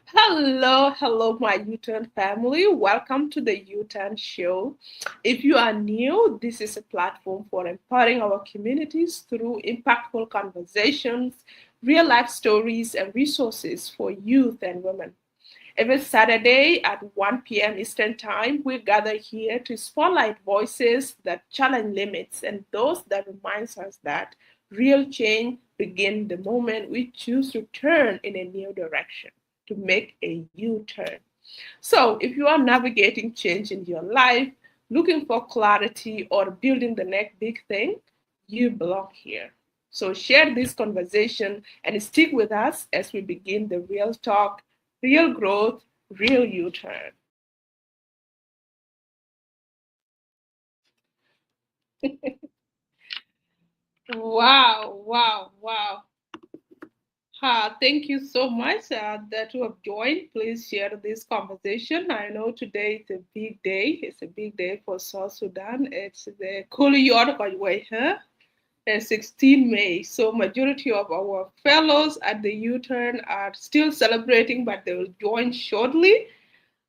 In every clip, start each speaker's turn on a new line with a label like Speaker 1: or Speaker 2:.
Speaker 1: Hello, my U-Turn family. Welcome to the U-Turn Show. If you are new, this is a platform for empowering our communities through impactful conversations, real life stories, and resources for youth and women. Every Saturday at 1 p.m. Eastern Time, we gather here to spotlight voices that challenge limits and those that reminds us that real change begins the moment we choose to turn in a new direction, to make a U-turn. So, if you are navigating change in your life, looking for clarity, or building the next big thing, you belong here. So, share this conversation and stick with us as we begin the real talk, real growth, real U turn. Wow. Thank you so much that you have joined. Please share this conversation. I know today is a big day. It's a big day for South Sudan. It's the Kulu way, huh? 16 May. So majority of our fellows at the U-turn are still celebrating, but they will join shortly.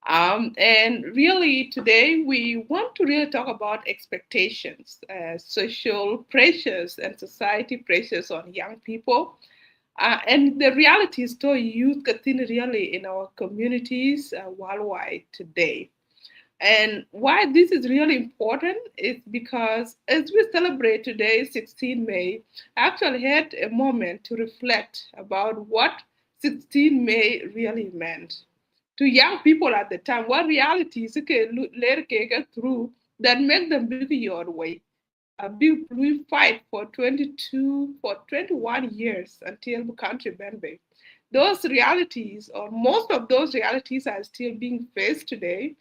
Speaker 1: And really, today we want to really talk about expectations, social pressures, and society pressures on young people. And the reality is, to youth continue really in our communities worldwide today. And why this is really important is because as we celebrate today, 16 May, I actually had a moment to reflect about what 16 May really meant to young people at the time. What realities okay, later through that make them big your way. We fight for 22, for 21 years until the country been. Those realities, or most of those realities, are still being faced today,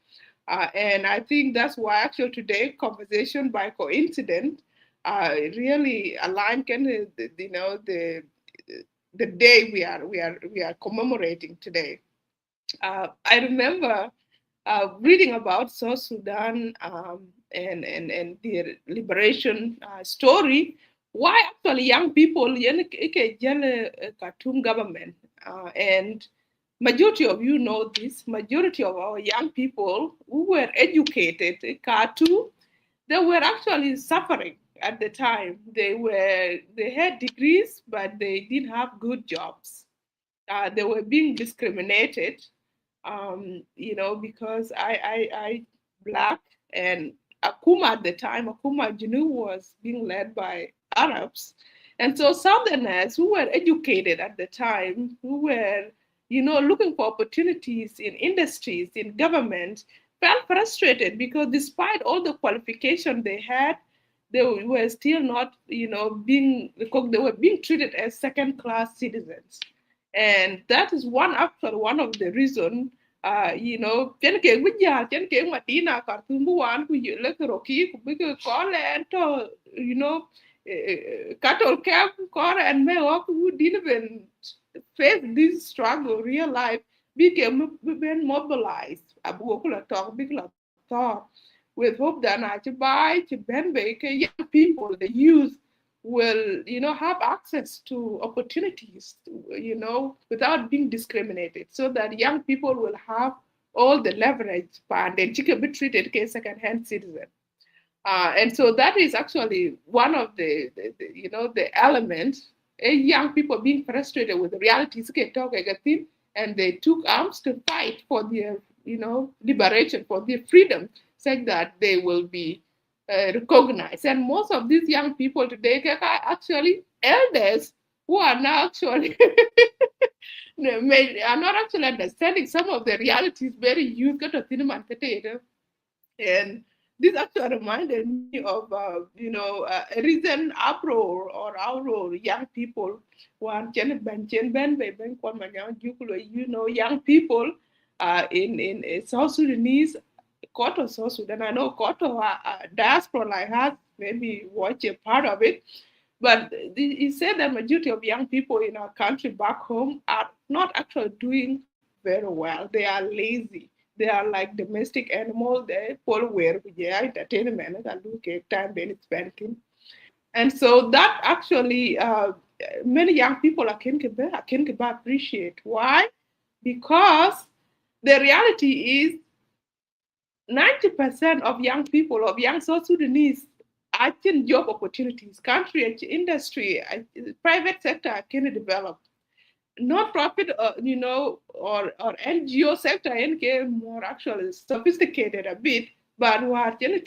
Speaker 1: and I think that's why actually today conversation by coincidence really aligned kind of the day we are commemorating today. I remember reading about South Sudan and the liberation story. Why actually young people Khartoum government and majority of you know this. Majority of our young people who were educated in Khartoum, they were actually suffering at the time. They had degrees, but they didn't have good jobs. They were being discriminated, because I black and Akuma at the time, Akuma Junu was being led by Arabs. And so Southerners who were educated at the time, who were, looking for opportunities in industries, in government, felt frustrated because despite all the qualification they had, they were still not, they were being treated as second class citizens. And that is one of the reason chen ke gujal chen ke matina kartumbu wan ku le roki ku bi ko le to cattle camp kor and me ok who didn't even face this struggle real life became been mobilized abu ko la talk big la talk with hope that na to buy to ben be ke young people the youth will have access to opportunities without being discriminated so that young people will have all the leverage and then she can be treated as a second-hand citizen. And so that is actually one of the elements. Young people being frustrated with the realities and they took arms to fight for their liberation, for their freedom, such that they will be recognized. And most of these young people today are actually elders who are now actually are not actually understanding some of the realities very youth and this actually reminded me of, a recent uproar or outroar young people. Young people in South Sudanese, Koto, South Sudan. I know Koto diaspora like us maybe watch a part of it, but he said that majority of young people in our country back home are not actually doing very well. They are lazy. They are like domestic animals. They follow where we are entertainment and look at time when it's banking. And so that actually many young people are can appreciate. Why? because the reality is 90% of young people, of young South Sudanese, are in job opportunities. Country, industry, private sector can develop. Non-profit, or NGO sector, NK more actually sophisticated a bit, but what in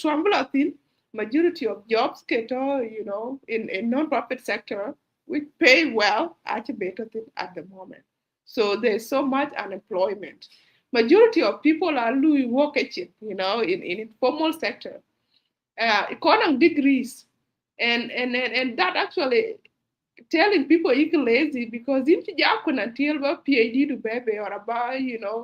Speaker 1: majority of jobs get, in non-profit sector, which pay well, actually better thing at the moment. So there's so much unemployment. Majority of people are doing work, in informal sector, economic degrees, and that actually telling people you lazy because if you can until a PhD to baby or about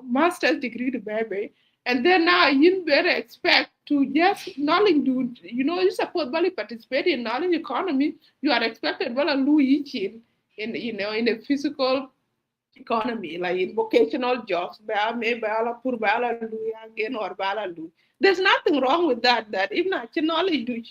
Speaker 1: master's degree to baby, and then now you better expect to just knowledge do you suppose well participate in knowledge economy, you are expected well Louis in a physical economy, like in vocational jobs, there's nothing wrong with that. That if not knowledge to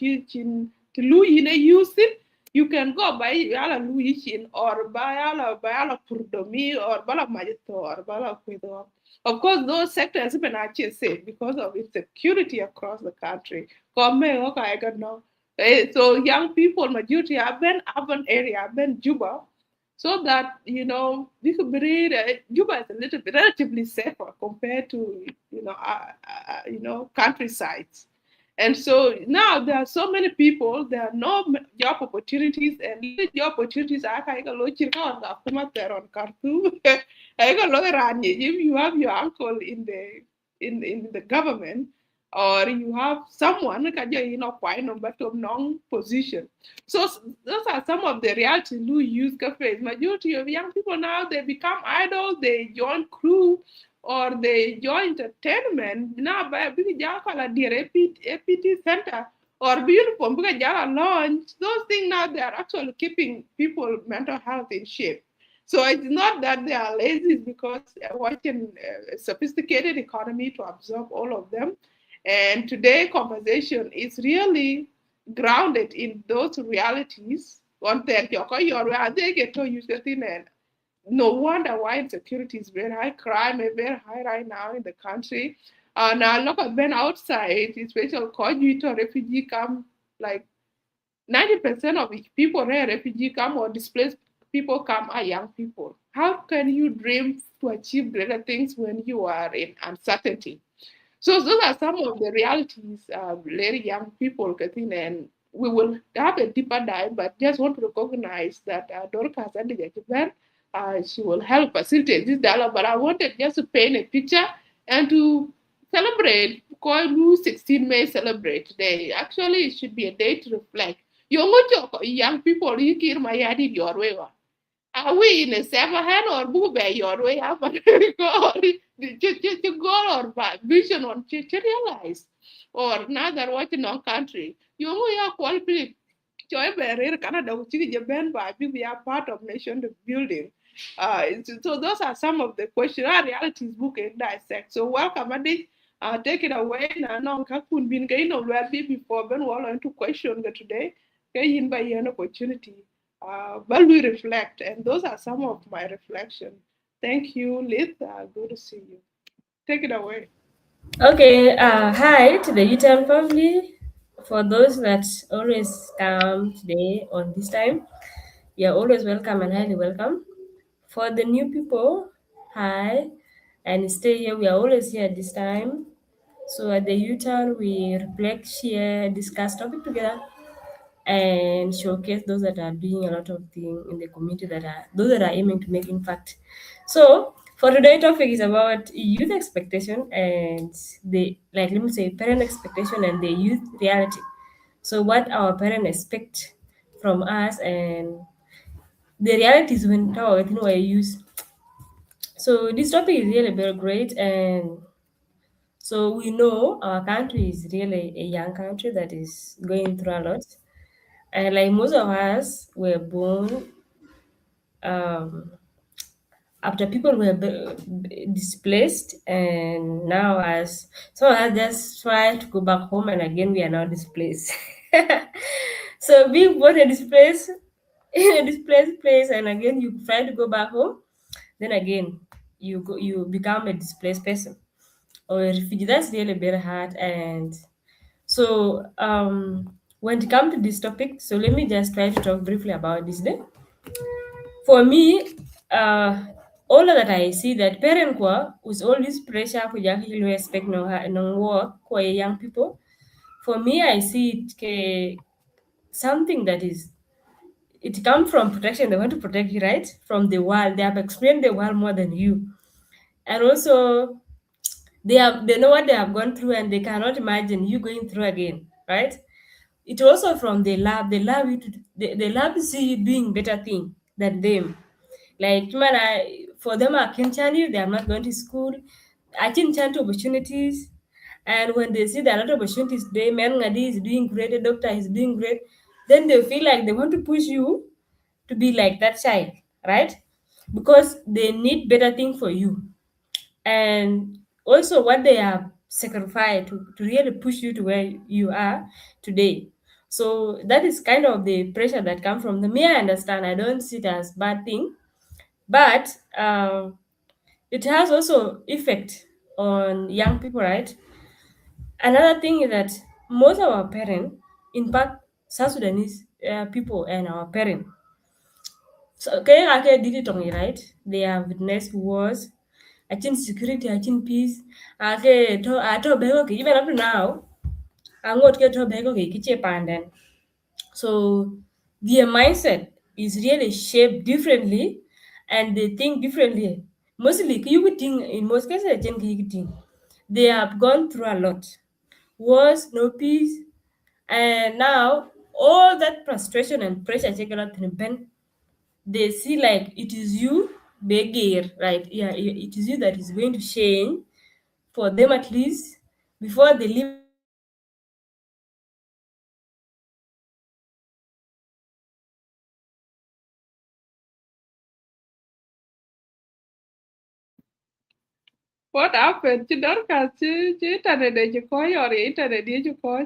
Speaker 1: use it, you can go buy ala luichin or buy ala purdomi or bala majito or bala kuido. Of course, those sectors have been actually safe because of insecurity across the country. Come, okay, I got no. So young people, majority have been urban area, have been Juba, so that we could breed. Juba is a little bit relatively safer compared to countrysides, and so now there are so many people. There are no job opportunities, and little job opportunities are kind of low on Khartoum. If you have your uncle in the government, or you have someone quite number of non position. So those are some of the realities who use cafes. Majority of young people now, they become idle, they join crew, or they join entertainment. Now by big jala dear APT center or beautiful because jala launch. Those things now they are actually keeping people mental health in shape. So it's not that they are lazy, it's because watching a sophisticated economy to absorb all of them. And today conversation is really grounded in those realities. One thing, they get to use the thing, and no wonder why insecurity is very high, crime is very high right now in the country. Now look at Ben outside, especially Kogi to refugee camp, like 90% of people here, refugee come or displaced people come are young people. How can you dream to achieve greater things when you are in uncertainty? So those are some of the realities very young people getting, and we will have a deeper dive, but just want to recognize that Dorcas and she will help facilitate this dialogue. But I wanted just to paint a picture and to celebrate. Koilu 16 May celebrate today. Actually, it should be a day to reflect. Young people, you kill my yadi your way. Are we in a seven hand or move by your way up and goal or vision on to realize? Or another watching on country. You know, your quality. Joy Barrier Canada, which is Japan, by we are part of nation building. So those are some of the questions. Our realities book and dissect. So welcome, Adi. Take it away. Now, Kakun bin gain of well before Ben Wall into question today. Gain by an opportunity. But we reflect, and those are some of my reflections. Thank you, Liz. Good to see you. Take it away.
Speaker 2: Okay, hi to the U-Turn family. For those that always come today on this time, you're always welcome and highly welcome. For the new people, hi, and stay here. We are always here at this time. So at the U-Turn, we reflect, share, discuss topic together, and showcase those that are doing a lot of things in the community that are those that are aiming to make impact. So for today's topic is about youth expectation and the like let me say parent expectation and the youth reality. So what our parents expect from us and the realities when talk within our youth. So this topic is really very great and so we know our country is really a young country that is going through a lot. And like most of us were born um, after people were displaced, and now as some of us just try to go back home, and again we are now displaced. So being born and displaced in a displaced place, and again you try to go back home, then again you become a displaced person or a refugee. That's really very hard. And so when it comes to this topic, so let me just try to talk briefly about this day. For me, all that I see that parent kwa with all this pressure kuja you expect no work for young people. For me, I see it something that is it comes from protection. They want to protect you, right? From the world. They have experienced the world more than you. And also they know what they have gone through and they cannot imagine you going through again, right? It also from the lab. They love you to they love to see you doing better thing than them. Like man, for them I can tell you they are not going to school. I can chance opportunities. And when they see that a lot of opportunities, they man Ngadi is doing great, the doctor is doing great, then they feel like they want to push you to be like that child, right? Because they need better thing for you. And also what they have sacrificed to really push you to where you are today. So that is kind of the pressure that come from the me. I understand. I don't see it as bad thing, but it has also effect on young people, right? Another thing is that most of our parents, in fact, South Sudanese people and our parents, so kaya did it on right? They have witnessed wars, achieved security, achieved peace. Ato bego even up to now, angot ke to bego kiche panden. So their mindset is really shaped differently and they think differently. Mostly, you would think in most cases, they have gone through a lot. Wars, no peace, and now all that frustration and pressure taken out in pen, they see like it is you, beggar, right? Yeah, it is you that is going to change for them at least before they leave us to go to school. So that is why they are trying to really do that and push us to where we are today.
Speaker 1: What happened? Chứ Dorcas chứ internet này chứ có or internet đi chứ có.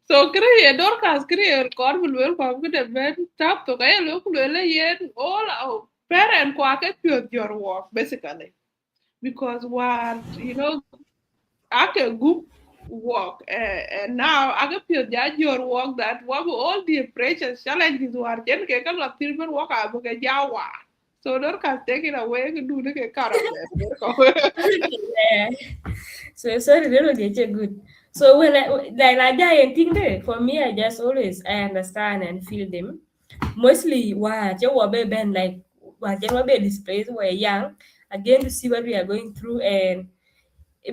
Speaker 1: So create Dorcas create kon will welcome to the ben tap to kaya look yen all our parent kwa ke pure your work basically because what I can good work and now I can feel that your work that what all the pressures challenges were jen ke kan la filmen work abu ke jawa so Dorcas take it away ke do the ke karam
Speaker 2: Yeah. So sorry, really get you good. So when like giant thing there, for me, I just always I understand and feel them. Mostly, what you were ben like what you were displaced were young again to see what we are going through and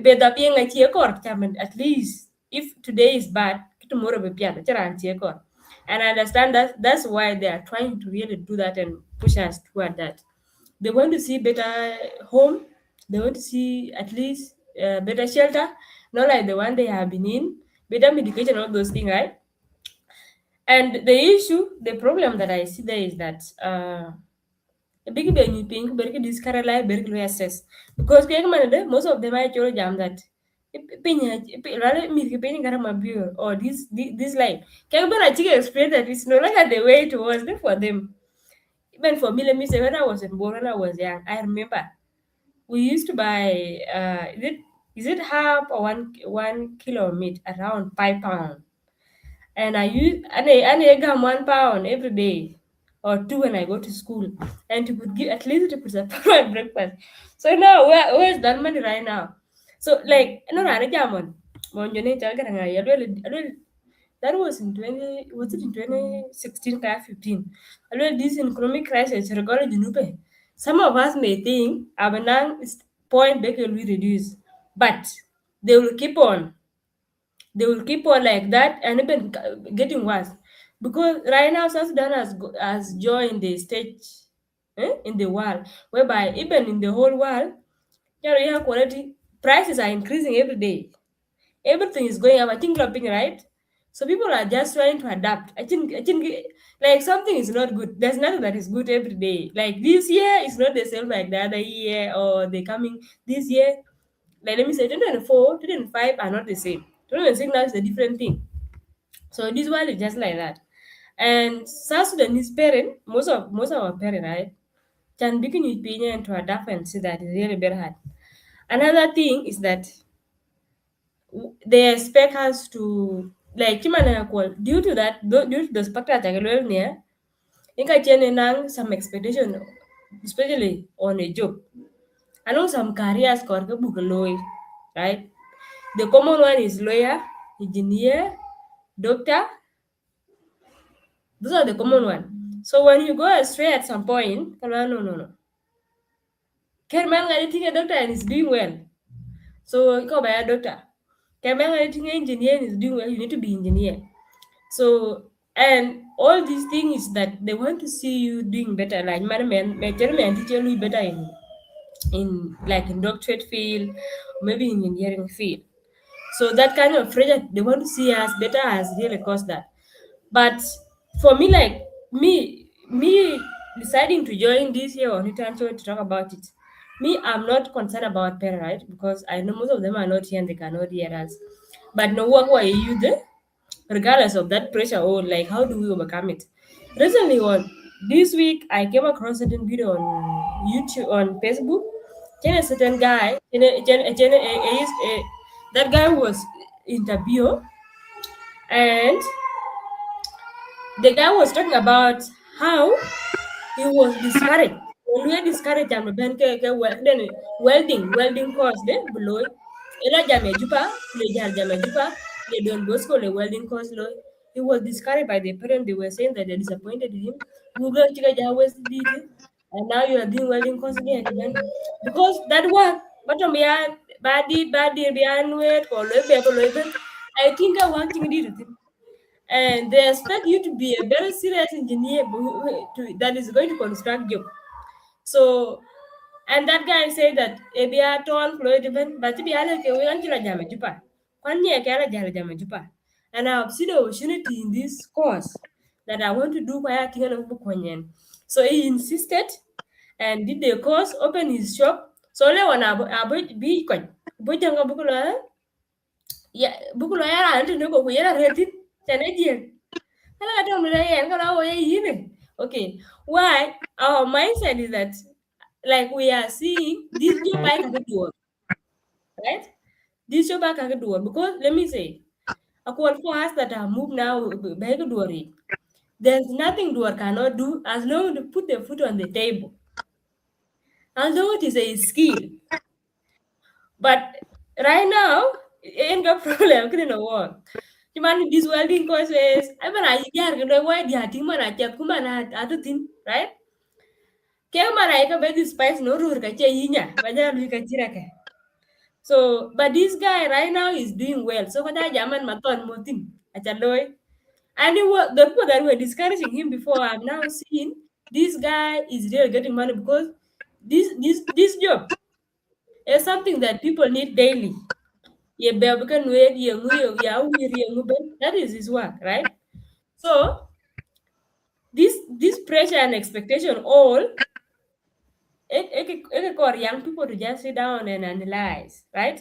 Speaker 2: better being like here at least if today is bad, tomorrow will be better. And I understand that that's why they are trying to really do that and push us toward that. They want to see better home. They want to see at least better shelter, not like the one they have been in, better medication, all those things, right? And the issue, the problem that I see there is that big ben pink berke this Carolina berke assess because most of them I told jam that rather me penny garama beer or this line. Can I explain that it's no longer the way it was there for them. Even for me, let me say when I was in born when I was young, I remember we used to buy is it half or 1 kilo of meat around £5, and I use and I gum £1 every day or two when I go to school, and to put give at least to put a my breakfast. So now where's that money right now? So like no no jamon mon jone chaga nga that was in 20 was it in 2016 or 15. Although this economic crisis regarding Junube, some of us may think Abanang is point they will be reduced, but they will keep on like that and even getting worse because right now South Sudan has joined the stage in the world whereby even in the whole world, quality prices are increasing every day. Everything is going up. I think dropping, right? So people are just trying to adapt. I think like something is not good. There's nothing that is good every day. Like this year is not the same like the other year or the coming this year. Like let me say 2024, 2025 are not the same. 2026 now is a different thing. So this one is just like that. And South Sudanese parent, most of our parent, right, can begin with being to adapt and see that it's really very hard. Another thing is that they expect us to like chimana call due to that due to the spectator tagalwel near inka chene nang some expectation especially on a job. I know some careers called lawyer, right? The common one is lawyer, engineer, doctor. Those are the common one. So when you go astray at some point, no. Kerman getting a doctor and is doing well. So you go by a doctor. Kerman getting an engineer and is doing well. You need to be engineer. So and all these things that they want to see you doing better, like man teacher you better in like in doctorate field, maybe in engineering field. So that kind of pressure they want to see us better has really caused that. But for me, like me deciding to join this year on return show to talk about it. Me, I'm not concerned about parent, right? Because I know most of them are not here and they cannot hear us. But no work why you there, regardless of that pressure or like how do we overcome it. Recently on this week I came across a certain video on YouTube on Facebook. Then a certain guy, that guy was interview and the guy was talking about how he was discouraged. When we discouraged him, ben welding course de below. Ela jame jupa, le jar jame jupa, le don bosco le welding course lo. He was discouraged by the parents. They were saying that they disappointed him. Google chika jawes did it, and now you are doing welding course again. Because that work, but on badi beyond wait or I think I want to do it and they expect you to be a very serious engineer that is going to construct job. So, and that guy said that if you are told Floyd even, but if you are like a way until a jamajupa, one year can jamajupa. And I've seen the opportunity in this course that I want to do by a thing of Bukonyan. So he insisted and did the course, open his shop. So, le one about be coin. Bujanga Bukula, yeah, Bukula, I don't know, we are ready. Okay, why our mindset is that like we are seeing this job I can do, right? This job I can do because let me say, according for us that have moved now, by the door, there's nothing door cannot do as long as you put the foot on the table. Although it is a skill, but right now, ain't got problem. Couldn't work. Cuman this welding courses, I mean, I get why the thing man, I check man other thing, right? Kaya man, I can bet this spice no rur kache yinya, banya lu kachira ka. So, but this guy right now is doing well. So, kada jaman maton motin, achaloy. And the people that were discouraging him before, I've now seen this guy is really getting money because this job is something that people need daily. Ye bebukan wed ye nguyo ya wiri ye nguben. That is his work, right? So this pressure and expectation all it got young people to just sit down and analyze, right?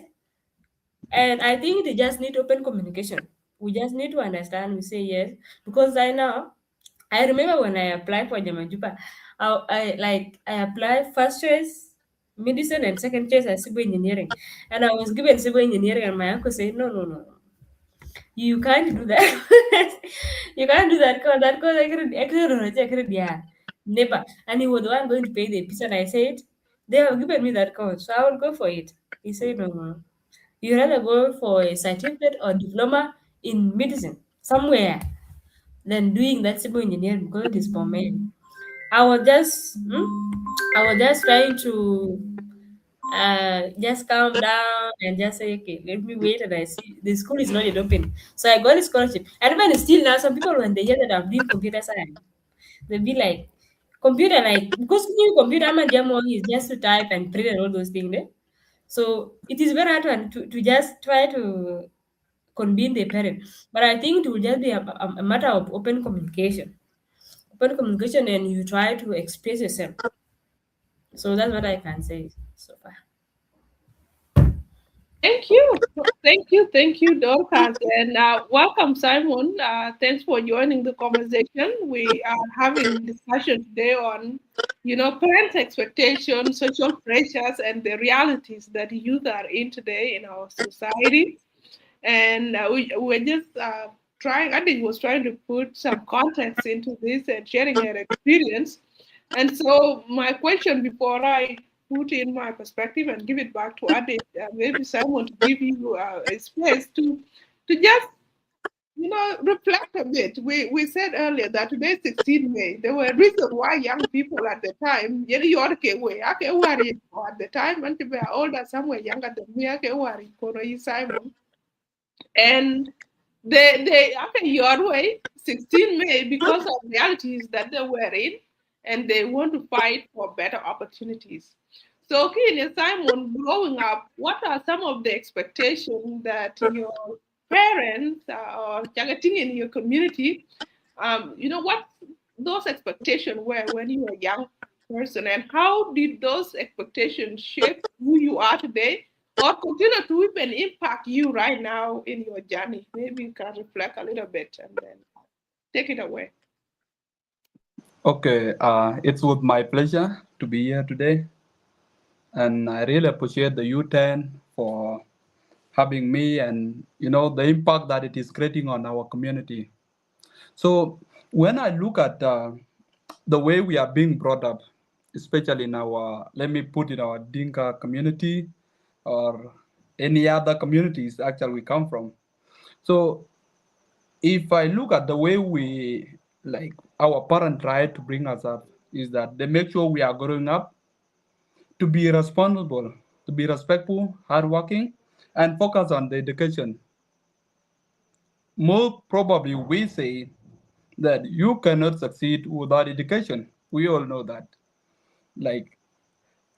Speaker 2: And I think they just need open communication. We just need to understand. We say yes because I know. I remember when I applied for Jamajupa, I applied first choice medicine and second choice as civil engineering, and I was given civil engineering, and my uncle said no. You can't do that. You can't do that because I couldn't, yeah, never. And he was the one going to pay the piece, and I said, they have given me that course, so I will go for it. He said, no. You rather go for a certificate or diploma in medicine somewhere than doing that civil engineering because it is for men. I was just, I was just trying to just calm down and just say, okay, let me wait and I see the school is not yet open. So I got a scholarship. And even still now, some people when they hear that I'm doing computer science, they'll be like, computer, like, because new computer man demo is just to type and print and all those things. Eh? So it is very hard to just try to convene the parent. But I think it will just be a matter of open communication. Open communication and you try to express yourself. So that's what I can say so far.
Speaker 1: Thank you, Dorcas, and welcome, Simon. Thanks for joining the conversation. We are having discussion today on, parents' expectations, social pressures, and the realities that youth are in today in our society. And we're just trying. I think was trying to put some context into this and sharing her experience. And so, my question before I put in my perspective and give it back to Adi, maybe someone to give you a space to just reflect a bit. We said earlier that today, 16 May, there were reasons why young people at the time, at the time, and they were older, somewhere younger than me, Simon. And they after your way, 16 May, because of realities that they were in, and they want to fight for better opportunities. So, Kenya Simon, growing up, what are some of the expectations that your parents or targeting in your community, what those expectations were when you were a young person, and how did those expectations shape who you are today or continue to even impact you right now in your journey? Maybe you can reflect a little bit and then take it away.
Speaker 3: Okay, it's with my pleasure to be here today, and I really appreciate the U10 for having me, and the impact that it is creating on our community. So when I look at the way we are being brought up, especially in our, let me put in our Dinka community or any other communities actually we come from. So if I look at the way we, like, our parents try to bring us up, is that they make sure we are growing up to be responsible, to be respectful, hardworking, and focus on the education. More probably, we say that you cannot succeed without education. We all know that. Like,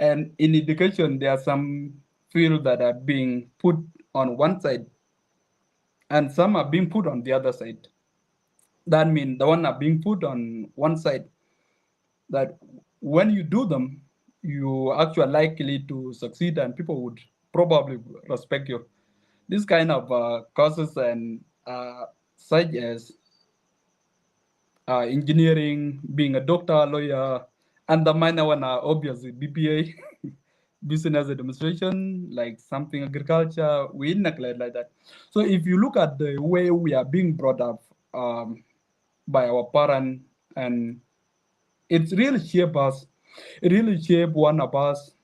Speaker 3: and in education, there are some fields that are being put on one side, and some are being put on the other side. That means the one are being put on one side, that when you do them, you actually likely to succeed and people would probably respect you. This kind of courses and such as engineering, being a doctor, lawyer, and the minor one are obviously BPA, business administration, like something agriculture, we neglect like that. So if you look at the way we are being brought up by our parents, and it's really shape us, it really shape one of us,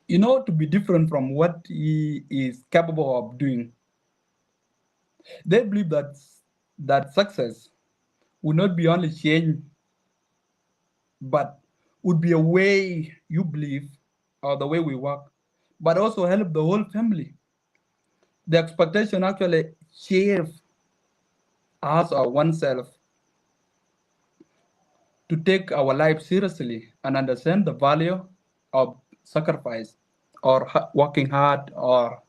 Speaker 3: to be different from what he is capable of doing. They believe that success will not be only change, but would be a way you believe or the way we work, but also help the whole family. The expectation actually shape us or oneself to take our life seriously and understand the value of sacrifice or working hard or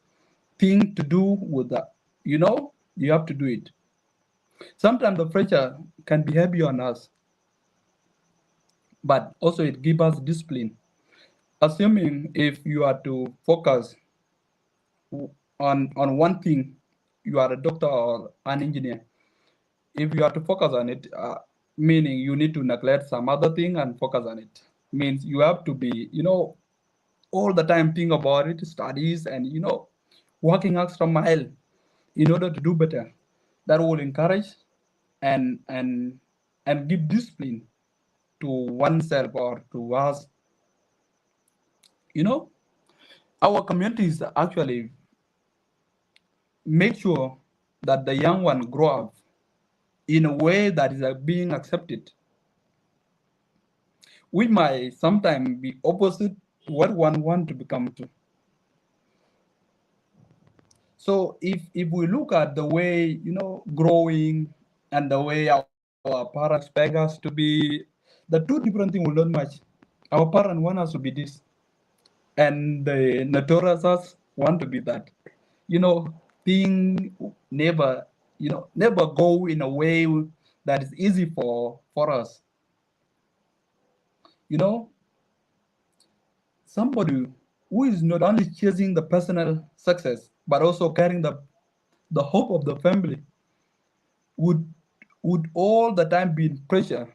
Speaker 3: thing to do with that. You have to do it. Sometimes the pressure can be heavy on us, but also it gives us discipline. Assuming if you are to focus on one thing, you are a doctor or an engineer. If you are to focus on it, meaning you need to neglect some other thing and focus on it. Means you have to be, all the time think about it, studies, and working extra mile in order to do better. That will encourage and and and give discipline to oneself or to us. You know, our communities actually make sure that the young one grow up in a way that is being accepted. We might sometimes be opposite to what one want to become to. So if we look at the way growing and the way our parents expect us to be, the two different things will not match. Our parents want us to be this, and the notorious us want to be that. Thing never never go in a way that is easy for us. You know, somebody. who is not only chasing the personal success, but also carrying the hope of the family, would all the time be in pressure.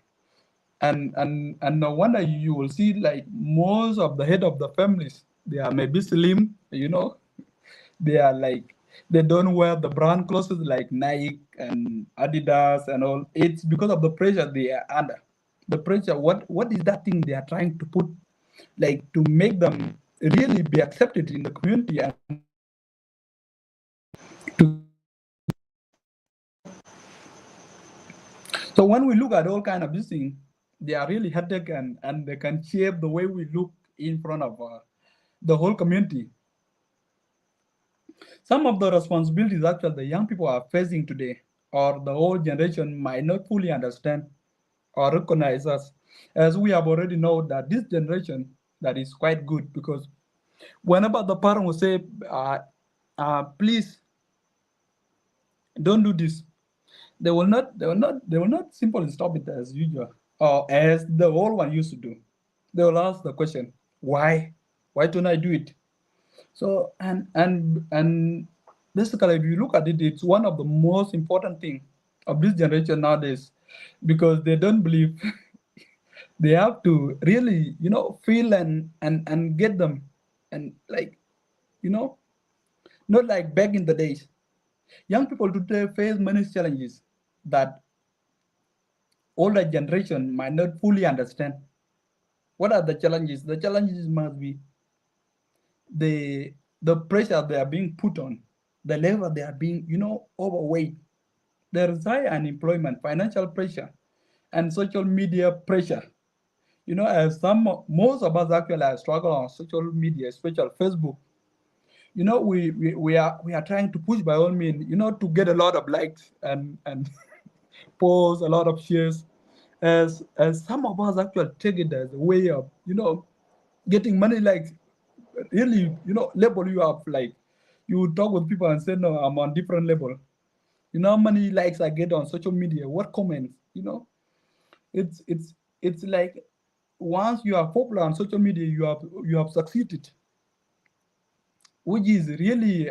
Speaker 3: And no wonder you will see like most of the head of the families, they are maybe slim, they are like, they don't wear the brand clothes like Nike and Adidas and all. It's because of the pressure they are under. The pressure, what is that thing they are trying to put, like to make them really be accepted in the community and to so when we look at all kind of these things, they are really headache and they can shape the way we look in front of the whole community. Some of the responsibilities actually the young people are facing today, or the old generation might not fully understand or recognize us, as we have already know that this generation that is quite good, because whenever the parent will say, please don't do this, they will not simply stop it as usual or as the old one used to do. They will ask the question, why don't I do it? So and basically, if you look at it, it's one of the most important thing of this generation nowadays, because they don't believe they have to really, feel and get them, and like, you know, not like back in the days. Young people today face many challenges that older generation might not fully understand. What are the challenges? The challenges must be the pressure they are being put on, the level they are being, overweight. There is high unemployment, financial pressure, and social media pressure. As most of us actually are struggle on social media, especially Facebook. We are trying to push by all means, to get a lot of likes and post a lot of shares, as some of us actually take it as a way of, getting money, like really, label you up, like you talk with people and say, no, I'm on different level. How many likes I get on social media, what comments, it's like once you are popular on social media, you have succeeded, which is really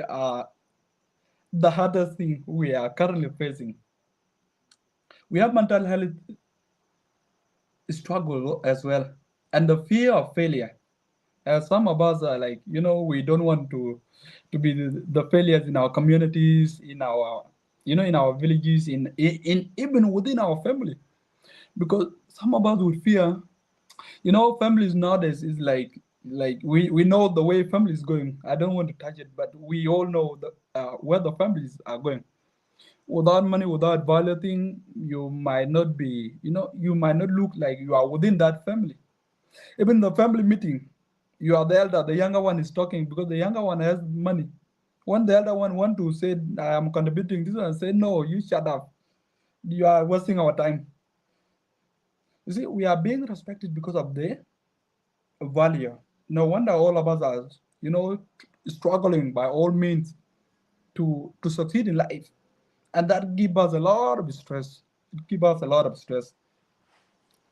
Speaker 3: the hardest thing we are currently facing. We have mental health struggle as well, and the fear of failure. As some of us are like, we don't want to be the failures in our communities, in our, in our villages, in even within our family, because some of us would fear, families nowadays is like we know the way family is going. I don't want to touch it, but we all know where the families are going. Without money, without violating, you might not be, you might not look like you are within that family. Even the family meeting, you are the elder, the younger one is talking because the younger one has money. When the elder one want to say, I am contributing this one, say, no, you shut up. You are wasting our time. You see, we are being respected because of the value. No wonder all of us are, struggling by all means to succeed in life. And that gives us a lot of stress. It gives us a lot of stress.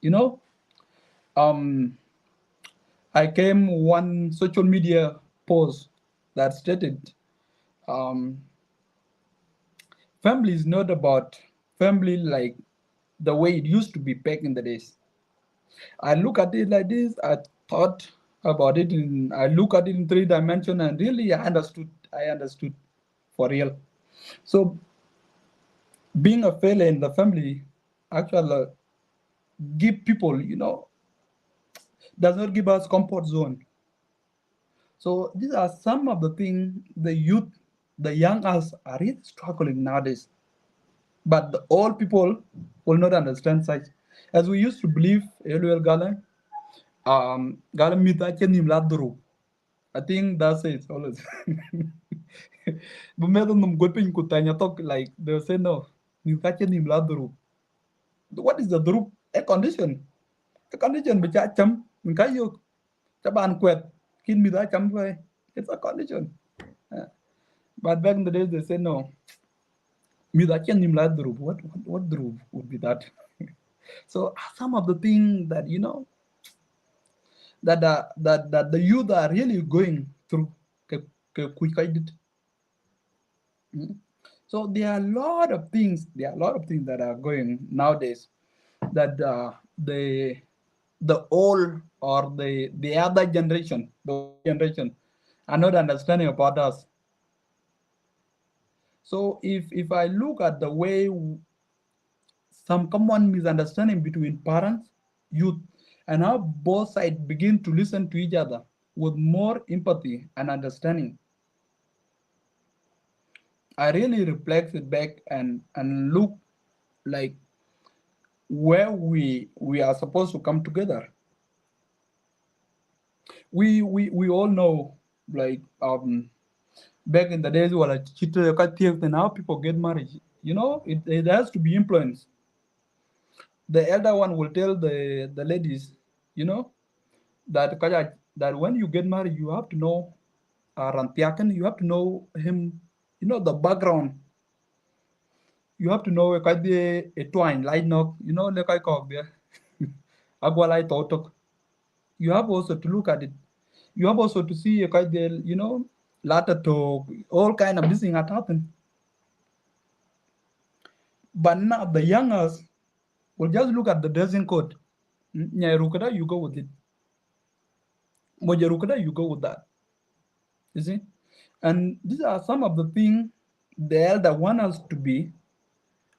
Speaker 3: You know, um, I came one social media post that stated, um, family is not about family like the way it used to be back in the days. I look at it like this. I thought about it, I look at it in 3 dimension, and really I understood. For real. So being a failure in the family actually give people, does not give us comfort zone. So these are some of the things the youth, the young us are really struggling nowadays. But the old people will not understand such. As we used to believe, Eluel Gala, Gala Mitachenim Ladru. I think that's it always. But meron nung good pin kutanya talk like they say no, Mitachenim Ladru. What is the drup? A condition. A condition which I chum, Nkayo, Chaban Quet, Kin Mida Cham. It's a condition. But back in the days, they say no. Midachen Nimla Drup. What Drup would be that? So some of the things that, that the youth are really going through quick edit. So there are a lot of things. There are a lot of things that are going nowadays that the old or the other generation, the old generation, are not understanding about us. So if I look at the way some common misunderstanding between parents, youth, and how both sides begin to listen to each other with more empathy and understanding, I really reflect it back and look like where we are supposed to come together. We all know, like, back in the days where and how people get married. It has to be influenced. The elder one will tell the ladies, you know, that when you get married, you have to know Rantiakan, you have to know him, the background. You have to know a twine, light knock, like I call there. Agwalai totok. You have also to look at it. You have also to see a kind of, latter to all kind of this thing that happen. But now the youngers will just look at the dressing code. Nyarukada, you go with it. Mojarukada, you go with that. You see? And these are some of the things the elder want us to be,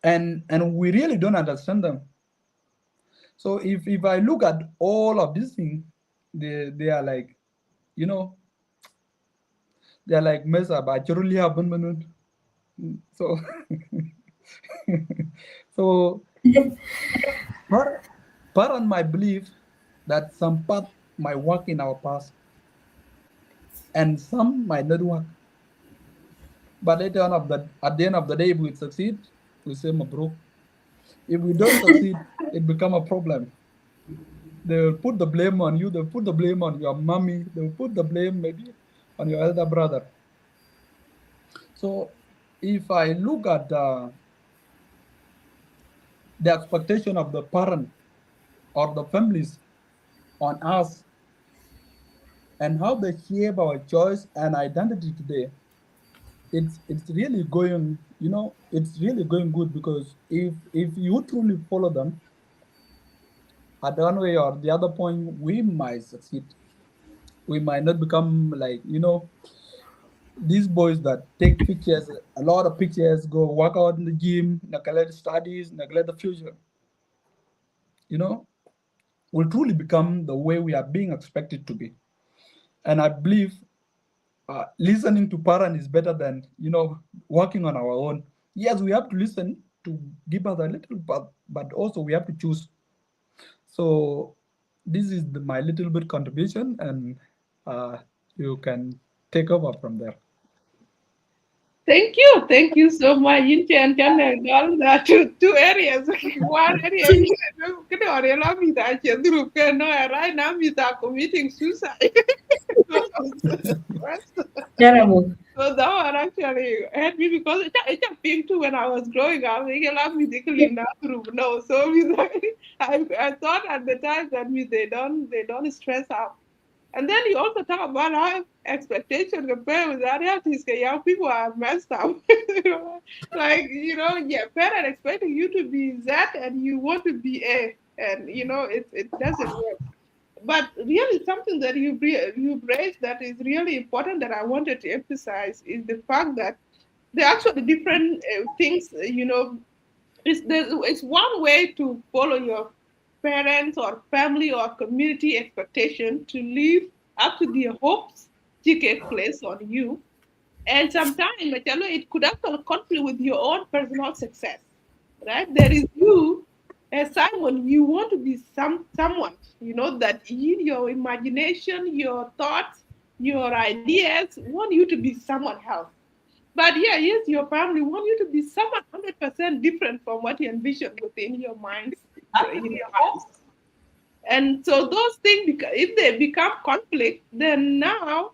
Speaker 3: and we really don't understand them. So if I look at all of these things, they are like, you know, they are like mess up. So so part might believe that some part might work in our past and some might not work. But at the end of the day, if we succeed, we say Mabruk. If we don't succeed, it become a problem. They'll put the blame on you, they'll put the blame on your mommy, they'll put the blame maybe on your elder brother. So if I look at the expectation of the parent or the families on us and how they shape our choice and identity today, it's really going, it's really going good, because if you truly follow them at one way or the other point, we might succeed. We might not become like, these boys that take pictures, a lot of pictures, go work out in the gym, neglect studies, neglect the future. Will truly become the way we are being expected to be. And I believe listening to parents is better than working on our own. Yes, we have to listen to give us a little, but also we have to choose. So this is my little bit contribution, and you can take over from there.
Speaker 1: Thank you so much. Inti and Channel, two areas. One area, can you allow me that you do? Right now, we are committing suicide.
Speaker 2: Terrible.
Speaker 1: So that one actually helped me because it's a thing too when I was growing up. They allowed me to clean that room. No, so I thought at the time that they don't stress out. And then you also talk about how expectation compared with the realities. Young people are messed up. Your parent expecting you to be Z and you want to be A, and it doesn't work. But really, something that you've raised that is really important that I wanted to emphasize is the fact that there are actually different things. It's one way to follow your parents or family or community expectation to live up to their hopes take place on you. And sometimes, it could actually conflict with your own personal success, right? There is you, as Simon, you want to be someone, that in your imagination, your thoughts, your ideas want you to be someone else. But yeah, yes, your family want you to be someone 100% different from what you envision within your mind, in your heart. And so those things, if they become conflict, then now,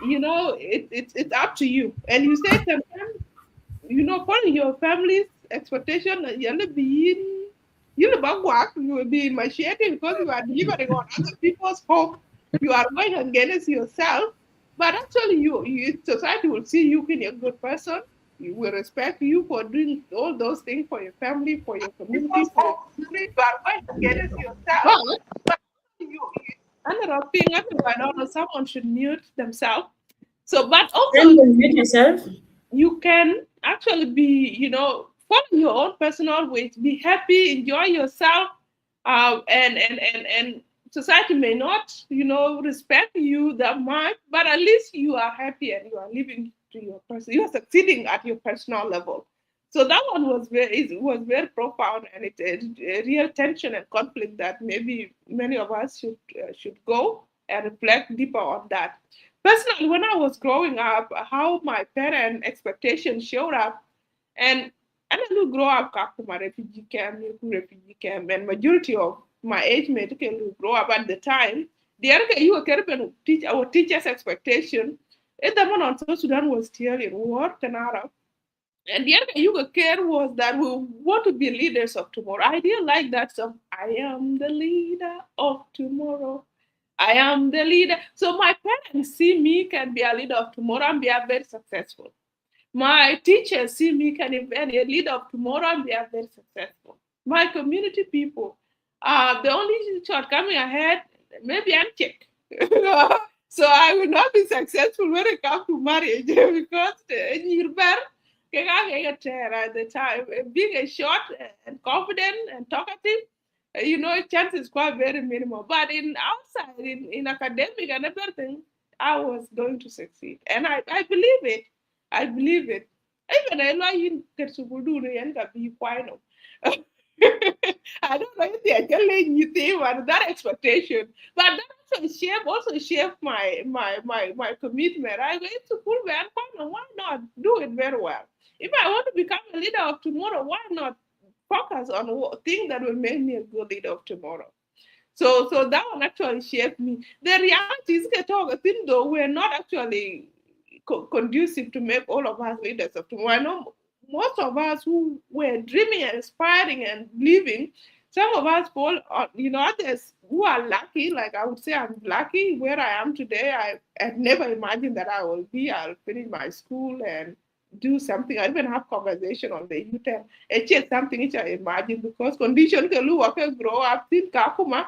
Speaker 1: it's up to you. And you say sometimes, following your family's expectation, you're being You will be emaciated because you are delivering on other people's hope. You are going against yourself. But actually, society will see you being a good person. You will respect you for doing all those things for your family, for your community, for your country. You are going against yourself. But I don't know, someone should mute themselves. So, but
Speaker 2: Then
Speaker 1: also
Speaker 2: you mute yourself.
Speaker 1: you can actually be, follow your own personal ways, be happy, enjoy yourself, and society may not, respect you that much, but at least you are happy and you are living to your person, you are succeeding at your personal level. So that one was very profound, and it's a real tension and conflict that maybe many of us should go and reflect deeper on that. Personally, when I was growing up, how my parent expectations showed up, and I didn't grow up Kakuma refugee camp, and majority of my age mate can grow up at the time. The other you were teach our teachers' expectation. At the moment, South Sudan was still in war, Tanara. And the other Yuga care was that we want to be leaders of tomorrow. I didn't like that song. I am the leader of tomorrow. I am the leader. So my parents see me can be a leader of tomorrow and be a very successful. My teachers see me can be a leader of tomorrow and be a very successful. My community people, the only shortcoming I had, maybe I'm Czech. So I will not be successful when it comes to marriage because at the time, being a short and confident and talkative, chances quite very minimal. But in outside, in academic and everything, I was going to succeed. And I believe it. I believe it. Even I know you get to do the end of be final. I don't know if they are telling you that expectation, but that also shape my commitment. I go into school and why not do it very well? If I want to become a leader of tomorrow, why not focus on things that will make me a good leader of tomorrow? So that one actually shaped me. The reality is that though we're not actually conducive to make all of us leaders of tomorrow. I know most of us who were dreaming and aspiring and believing, some of us fall on, others who are lucky, like I would say I'm lucky where I am today. I had never imagined that I'll finish my school and do something. I even have conversation on the youth and it's something which I imagine because condition can look grow up in Kakuma.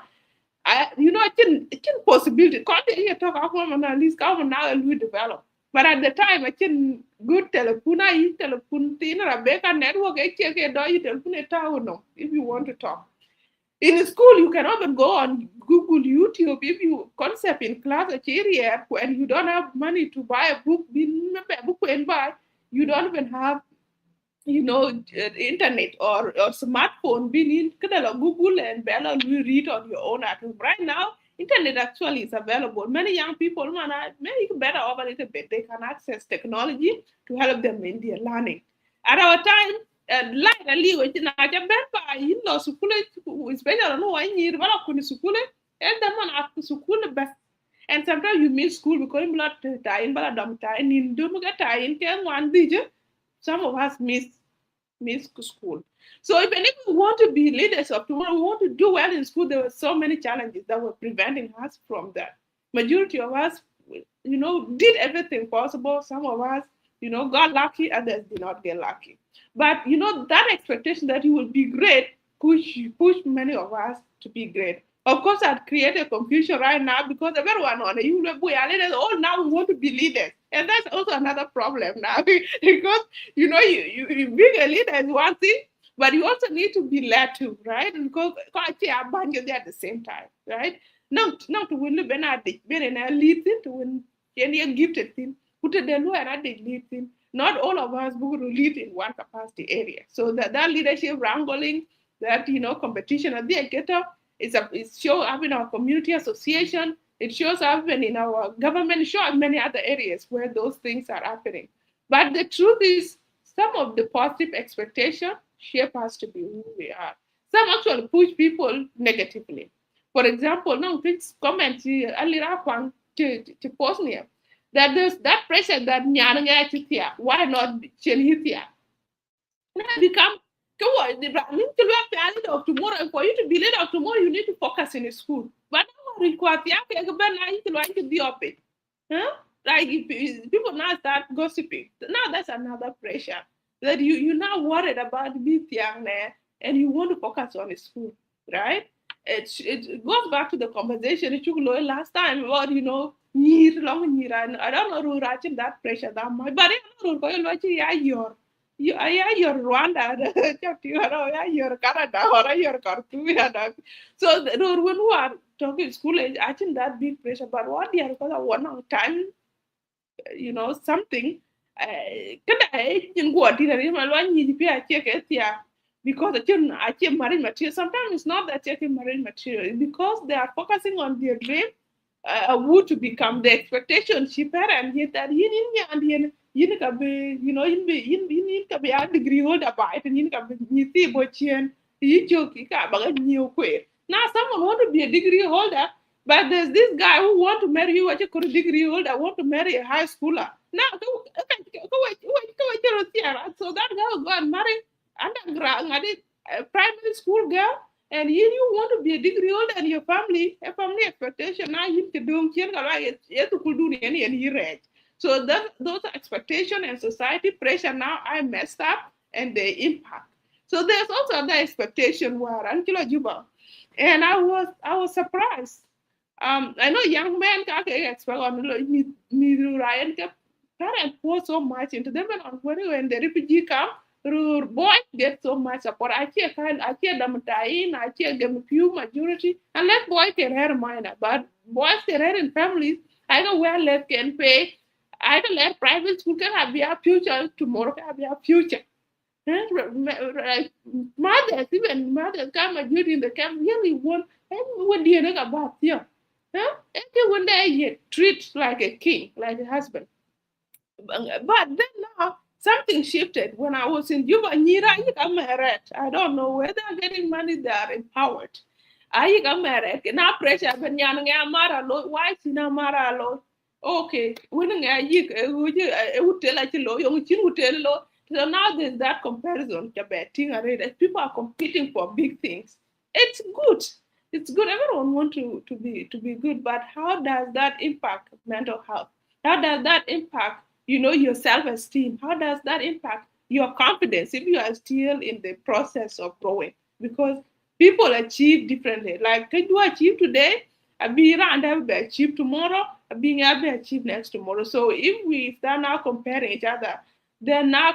Speaker 1: I can possibility. Content you talk about at least come now and we develop. But at the time, I can good telephone, I telephone thin Rebecca network, I check a door, you telephone a town no, if you want to talk. In school, you can even go on Google, YouTube, if you concept in class a area and you don't have money to buy a book, and buy, you don't even have internet or smartphone being in Google and Bella will read on your own at home. Right now, internet actually is available. Many young people, man, maybe better over a little bit, they can access technology to help them in their learning. At our time, like a little, in a Jabba, in law, especially no one year, well, I couldn't school it, and then man after school best. And sometimes you miss school because you're not tying, but I don't tie, and in Dumuga tie, in one digit. Some of us miss school. So even if we want to be leaders of tomorrow, we want to do well in school, there were so many challenges that were preventing us from that. Majority of us, did everything possible. Some of us, got lucky, others did not get lucky. But that expectation that you will be great push many of us to be great. Of course, I'd created confusion right now because everyone on the we are leaders. Oh, now we want to be leaders, and that's also another problem now because you being a leader is one thing, but you also need to be led too, right? Because actually, I bang you there at the same time, right? Now to win the benefit, being a lead thing to win any gifted thing, put it then where I did lead thing. Not all of us will lead in one capacity area. So that leadership wrangling, that competition at the getter it shows up in our community association. It shows up in our government. It shows up in many other areas where those things are happening. But the truth is, some of the positive expectations shape us to be who we are. Some actually push people negatively. For example, now please comment to post here that there's that pressure that why not Chenhithia? Become Come on, the brand new leader of tomorrow, and for you to be leader of tomorrow, you need to focus in school. But now require the you to be up it. Huh? Like if people now start gossiping, now that's another pressure that you're now worried about being young there and you want to focus on school, right? It goes back to the conversation it took last time about year long year. And I don't know who writing that pressure that much, but I don't know your Rwanda, your Canada, or your Khartoum. So the when who are talking school age, I think that big pressure. But what they are because of one time, something. Kada in what did I want you to be a check it here because I can marine material. Sometimes it's not that taking marine material because they are focusing on their dream, who to become the expectation she parent yet that you can be you can be a degree holder by it and you can be you see what you joke you quit. Now someone want to be a degree holder, but there's this guy who want to marry you, what you could degree holder, want to marry a high schooler. Now so that girl will go and marry underground primary school girl, and you want to be a degree holder and your family, a family expectation now you can do any. So that those expectation and society pressure now I messed up and they impact. So there's also the expectation where Ankila Juba. And I was surprised. I know young men can expect on me Ryan parents pour so much into them and on when the refugee come boy get so much support. I can't them dying, I can't them few majority, and let boy can have minor, but boys can have in families. I know where left can pay. I can let private school can have a future tomorrow can have a future. Like mothers, even mothers come and in the camp really want and what do you know about you? Huh? And when they treat like a king, like a husband. But then now something shifted when I was in Juba. I don't know where they're getting money, they are empowered. I got married. Now pressure when you're mara lo why is na mara lo? Okay, when I would tell like lo, you would tell lo. So now there's that comparison. People are competing for big things. It's good. It's good. Everyone want to be good, but how does that impact mental health? How does that impact your self-esteem? How does that impact your confidence if you are still in the process of growing? Because people achieve differently. Like, can you achieve today? I'll be around, I'll be achieve tomorrow, I'll be achieve next tomorrow. So if we start now comparing each other, then now,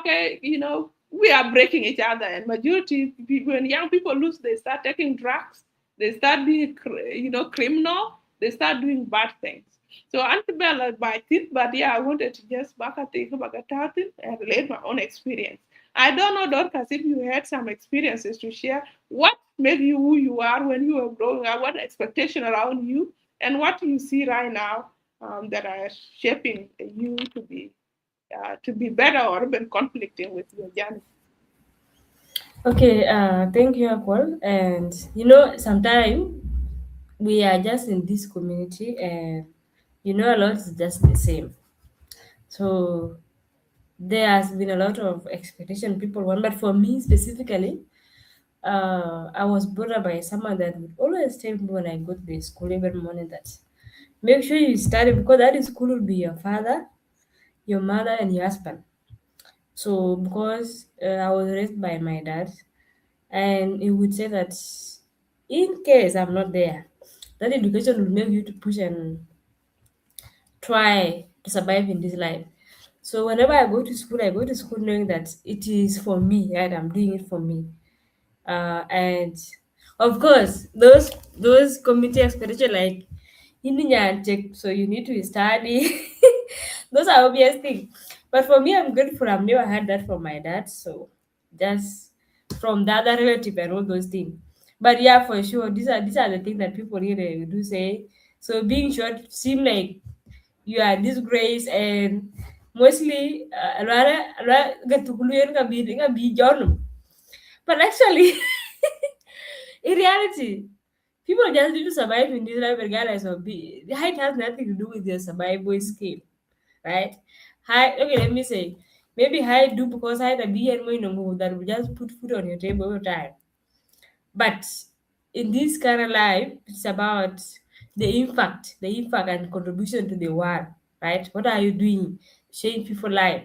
Speaker 1: we are breaking each other. And majority, when young people lose, they start taking drugs, they start being, criminal, they start doing bad things. So Antibella by it, but yeah, I wanted to just back at think about it and relate my own experience. I don't know, Dorcas, if you had some experiences to share. What made you who you are when you were growing up? What expectation around you, and what you see right now that are shaping you to be better or even conflicting with your journey?
Speaker 2: Okay, thank you, Akol. And sometimes we are just in this community, and a lot is just the same. So there has been a lot of expectation people want, but for me specifically, I was brought up by someone that would always tell me when I go to the school every morning that make sure you study because that school will be your father, your mother, and your husband. So because I was raised by my dad, and he would say that in case I'm not there, that education will make you to push and try to survive in this life. So whenever I go to school knowing that it is for me, right? I'm doing it for me. And of course, those community expectation like check, so you need to study. Those are obvious things. But for me, I'm grateful. I've never had that from my dad. So just from the other relative and all those things. But yeah, for sure, these are the things that people really do say. So being short seem like you are disgraced and mostly but actually in reality people just need to survive in this life regardless of height has nothing to do with their survival skill, right? Height, okay, let me say Maybe I do because I had a beer and that will just put food on your table all the time. But in this kind of life, it's about the impact and contribution to the world, right? What are you doing? Change people life.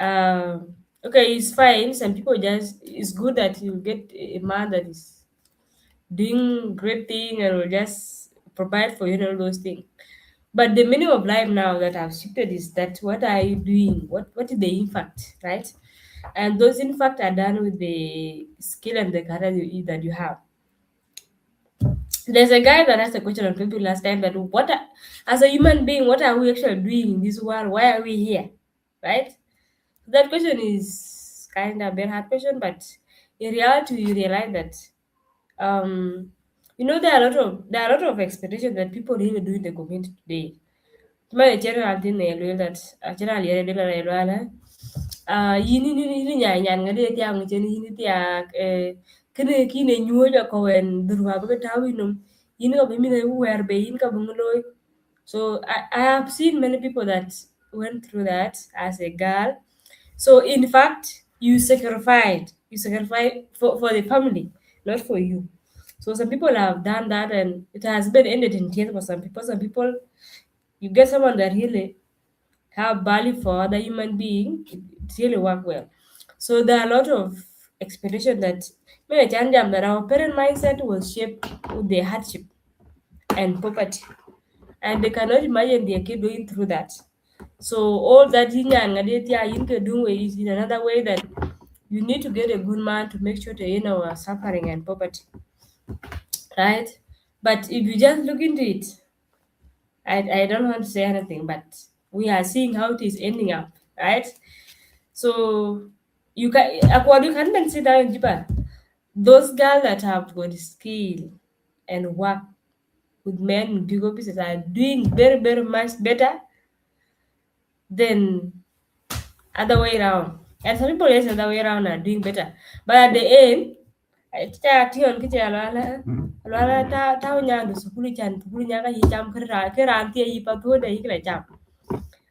Speaker 2: Okay, it's fine. Some people just it's good that you get a man that is doing great thing and will just provide for you and all those things. But the meaning of life now that I've shifted is that what are you doing? What is the impact, right? And those impact are done with the skill and the career that you have. There's a guy that asked a question on people last time that as a human being, what are we actually doing in this world? Why are we here? Right? That question is kind of a very hard question, but in reality, you realize that there are a lot of expectations that people really do in the community today. My general thing that general yini ni nya nyan ngade tiang chen yini tia kene kine nyuo ja ko en durwa ba tawi num yini ko be mine wer be yin ka bunguloy. So I have seen many people that went through that as a girl. So in fact, you sacrificed for the family, not for you. So some people have done that, and it has been ended in tears for some people. Some people, you get someone that really have value for other human being, it really work well. So there are a lot of expectation that maybe that our parent mindset was shaped with the hardship and poverty, and they cannot imagine their kid going through that. So all that yin can do is in another way that you need to get a good man to make sure that suffering and poverty, right? But if you just look into it, I don't want to say anything, but we are seeing how it is ending up, right? So you can then sit down in Japan. Those girls that have got skill and work with men in bigger business are doing very, very much better than other way around. And some people yes, other way around are doing better. But at the end, kita tion kita lala ta nya do sukuli chan sukuli nya ka yicham kera anti yi patu de yi cham.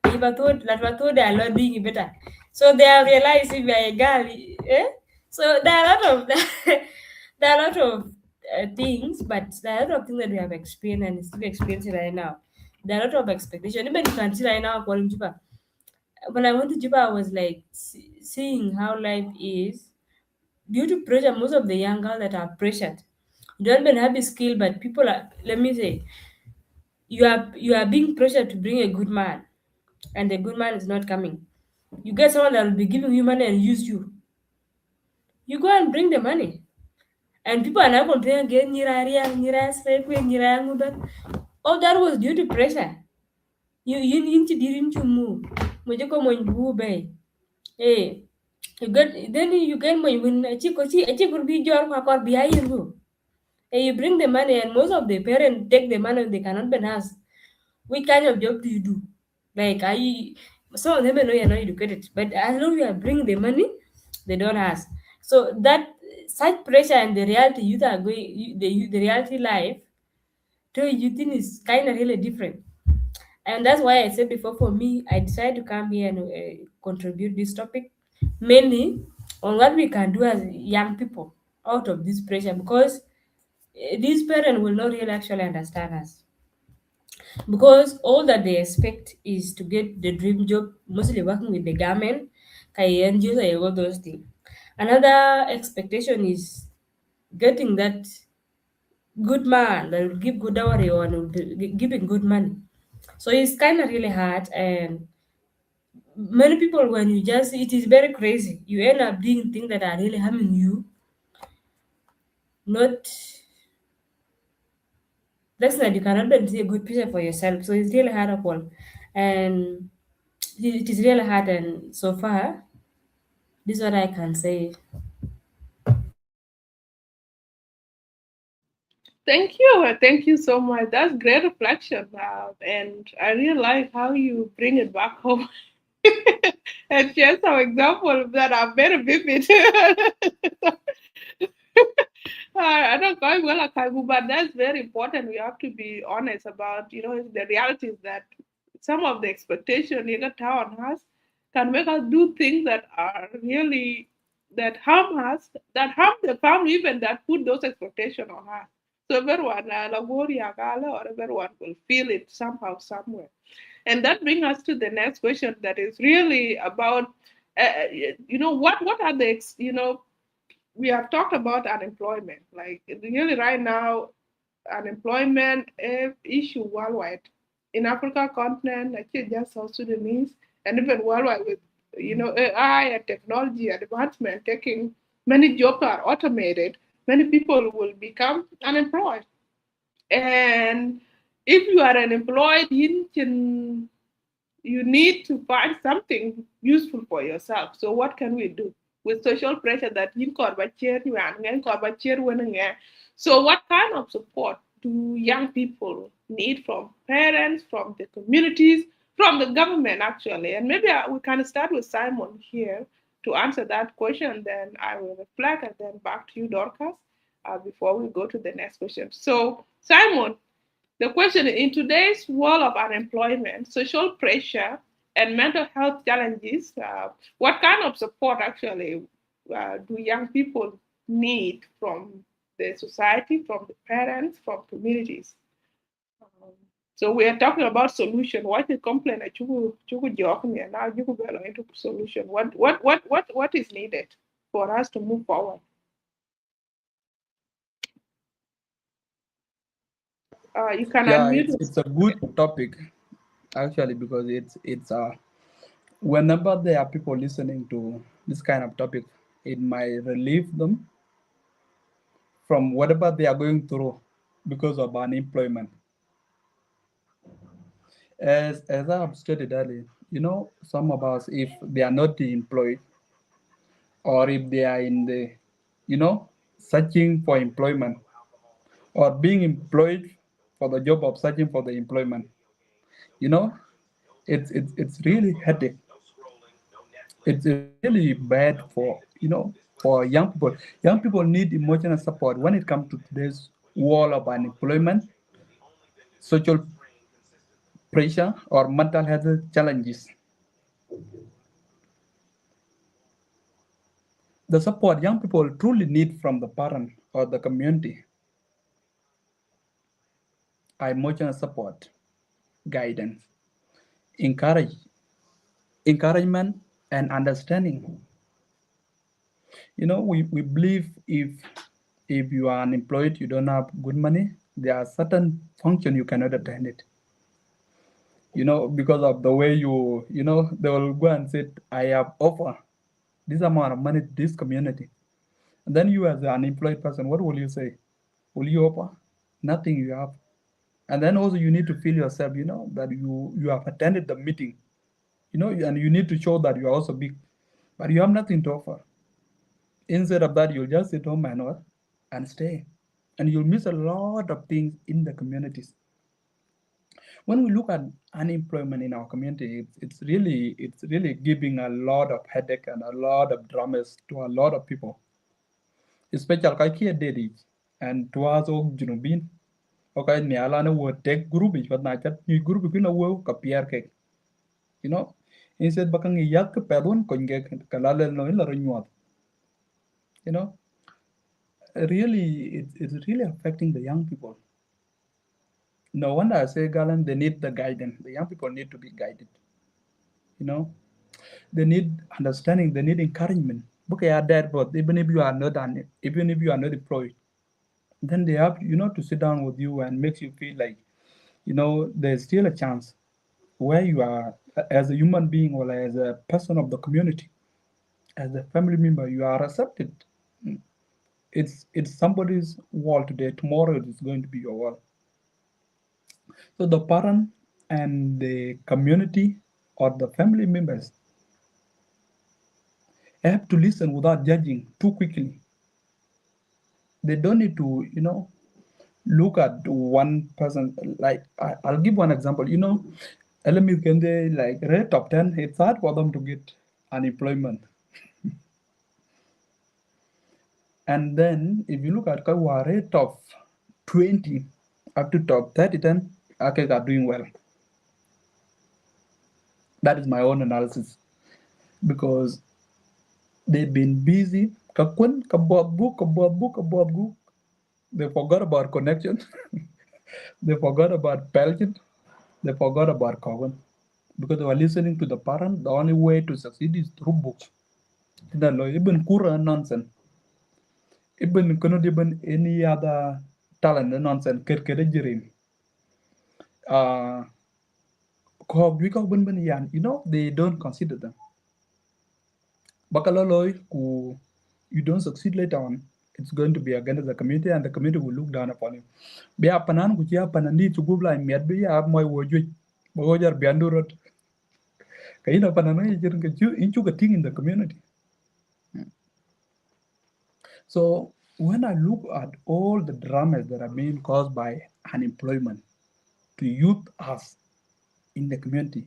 Speaker 2: Yi patu la patu de are doing better. So they have realized if you are a girl, eh? So there are a lot of there are a lot of things, but there are a lot of things that we have experienced and still experiencing right now. There are a lot of expectation. Even you can see right now, according to Japan, when I went to Japan, I was like seeing how life is due to pressure. Most of the young girls that are pressured, you don't even have a skill, but people are. Let me say, you are being pressured to bring a good man, and the good man is not coming. You get someone that will be giving you money and use you. You go and bring the money, and people are now complaining again. All that was due to pressure. You need to didn't you move. Mojoko mo bay. Hey, you get when a chick could be your or behind you. Hey, you bring the money, and most of the parents take the money, they cannot be asked. What kind of job do you do? Like some of them know you're not educated, but as long as you are bringing the money, they don't ask. So that such pressure and the reality youth are going, the reality life to youth is kind of really different. And that's why I said before, for me, I decided to come here and contribute this topic mainly on what we can do as young people out of this pressure, because these parents will not really actually understand us, because all that they expect is to get the dream job, mostly working with the government, NGOs, and all those things. Another expectation is getting that good man that will give good dowry or will be giving good money. So it's kind of really hard, and many people, when you just, it is very crazy. You end up doing things that are really harming you, not that's not you cannot even see a good picture for yourself. So it's really hard upon, and it is really hard. And so far, this is what I can say.
Speaker 1: Thank you so much. That's great reflection, and I really like how you bring it back home and share some examples that are very vivid. I don't quite well, Akagu, but that's very important. We have to be honest about, the realities that some of the expectation you got on us can make us do things that are really that harm us, that harm the family, even that put those expectations on us. So everyone, or everyone will feel it somehow, somewhere. And that brings us to the next question that is really about, what are the, we have talked about unemployment. Like really right now, unemployment issue worldwide. In Africa continent, like just South Sudanese, and even worldwide with AI and technology advancement taking many jobs are automated, many people will become unemployed. And if you are unemployed, you need to find something useful for yourself. So what can we do with social pressure that you so what kind of support do young people need from parents, from the communities, from the government actually? And maybe we can start with Simon here to answer that question. Then I will reflect and then back to you, Dorcas, before we go to the next question. So Simon, the question in today's world of unemployment, social pressure, and mental health challenges, what kind of support actually do young people need from the society, from the parents, from communities? So we are talking about solution. What is complaint? Now you go into solution. What is needed for us to move forward? You can
Speaker 3: Yeah,
Speaker 1: unmute.
Speaker 3: it's a good topic actually, because it's whenever there are people listening to this kind of topic, it might relieve them from whatever they are going through because of unemployment. As I have stated earlier, some of us, if they are not employed, or if they are in the, searching for employment, or being employed for the job of searching for the employment, you know, it's really headache. It's really bad for young people. Young people need emotional support when it comes to today's world of unemployment, social pressure, or mental health challenges. The support young people truly need from the parent or the community are emotional support, guidance, encourage, encouragement, and understanding. We believe if you are unemployed, you don't have good money, there are certain function you cannot attend it. Because of the way they will go and say, I have offer this amount of money to this community. And then you as an unemployed person, what will you say? Will you offer? Nothing you have. And then also you need to feel yourself, that you have attended the meeting, and you need to show that you are also big, but you have nothing to offer. Instead of that, you'll just sit home and stay, and you'll miss a lot of things in the communities. When we look at unemployment in our community, it's really giving a lot of headache and a lot of dramas to a lot of people, especially Kaki Dedi and to us all Junubin. Okay, ni ala na wo tek group but na chat ni group kuna wo ka pier ke. Instead bakang iyak ke pedun ko nge kalale no la nyuat. You know, really it's really affecting the young people. No wonder I say Galan, they need the guidance. The young people need to be guided. You know, they need understanding, they need encouragement. Okay, are there, but even if you are not even if you are not employed, then they have to sit down with you and makes you feel like there's still a chance where you are as a human being or as a person of the community, as a family member, you are accepted. It's somebody's world today. Tomorrow it is going to be your world. So the parent and the community or the family members have to listen without judging too quickly. They don't need to, look at one person. Like I'll give one example. LMU can they like rate top 10, it's hard for them to get unemployment. And then if you look at Kawa rate of 20 up to top 30, then okay, are doing well. That is my own analysis. because they've been busy. Kakun, kabwadbu, kabwadbu, kabwadbu. They forgot about connection. They forgot about Belgian. They forgot about Kogan. Because they were listening to the parent, the only way to succeed is through books. Even Kura nonsense. Even cannot even any other talent nonsense. Kerkere jirim. They don't consider them. Bakaloloy, who you don't succeed later on, it's going to be against the community and the community will look down upon you. Be a panan kuchia panandi to go blind, miat be a my wojui, bojar biandurot. Kaina panana you thing in the community. So when I look at all the dramas that are being caused by unemployment to youth us in the community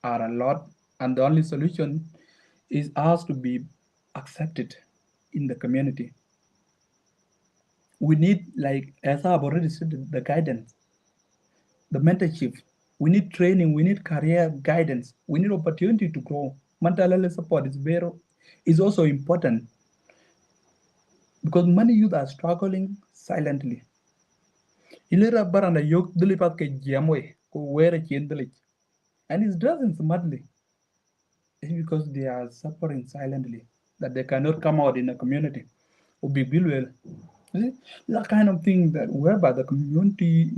Speaker 3: are a lot, and the only solution is us to be accepted in the community. We need, like as I've already said, the guidance, the mentorship. We need training. We need career guidance. We need opportunity to grow. Mental health support is also important because many youth are struggling silently. Ilera baranda yok dilipat ke jamwe ko were chendlik, and it's dressing smartly. It's because they are suffering silently that they cannot come out in the community or be built well. That kind of thing that whereby the community,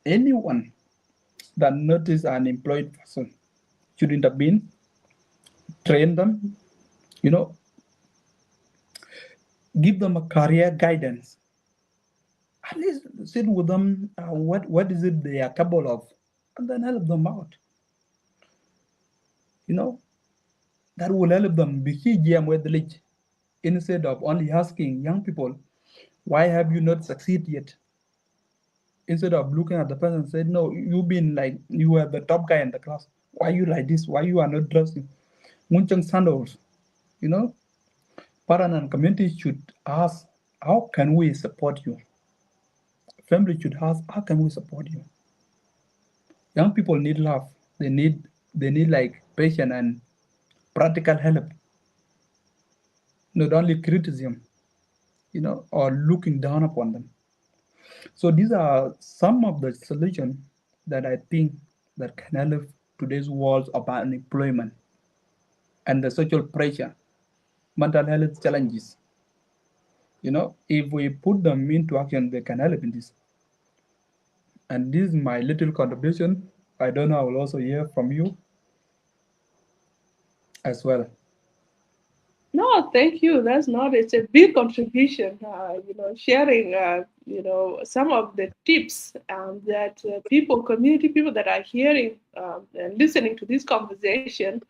Speaker 3: anyone that notice an employed person should intervene, train them, you know, give them a career guidance. At least sit with them, what is it they are capable of, and then help them out. That will help them be with instead of only asking young people, why have you not succeeded yet? Instead of looking at the person and saying, no, you've been like, you were the top guy in the class. Why are you like this? Why you are not dressing? Munchang sandals, parent and community should ask, how can we support you? Family should ask, how can we support you? Young people need love. They need like patience and practical help. Not only criticism, or looking down upon them. So these are some of the solutions that I think that can help today's world of unemployment and the social pressure, mental health challenges. If we put them into action, they can help in this. And this is my little contribution. I don't know, I will also hear from you as well.
Speaker 1: No, thank you. It's a big contribution, sharing, some of the tips that community people that are hearing and listening to this conversation,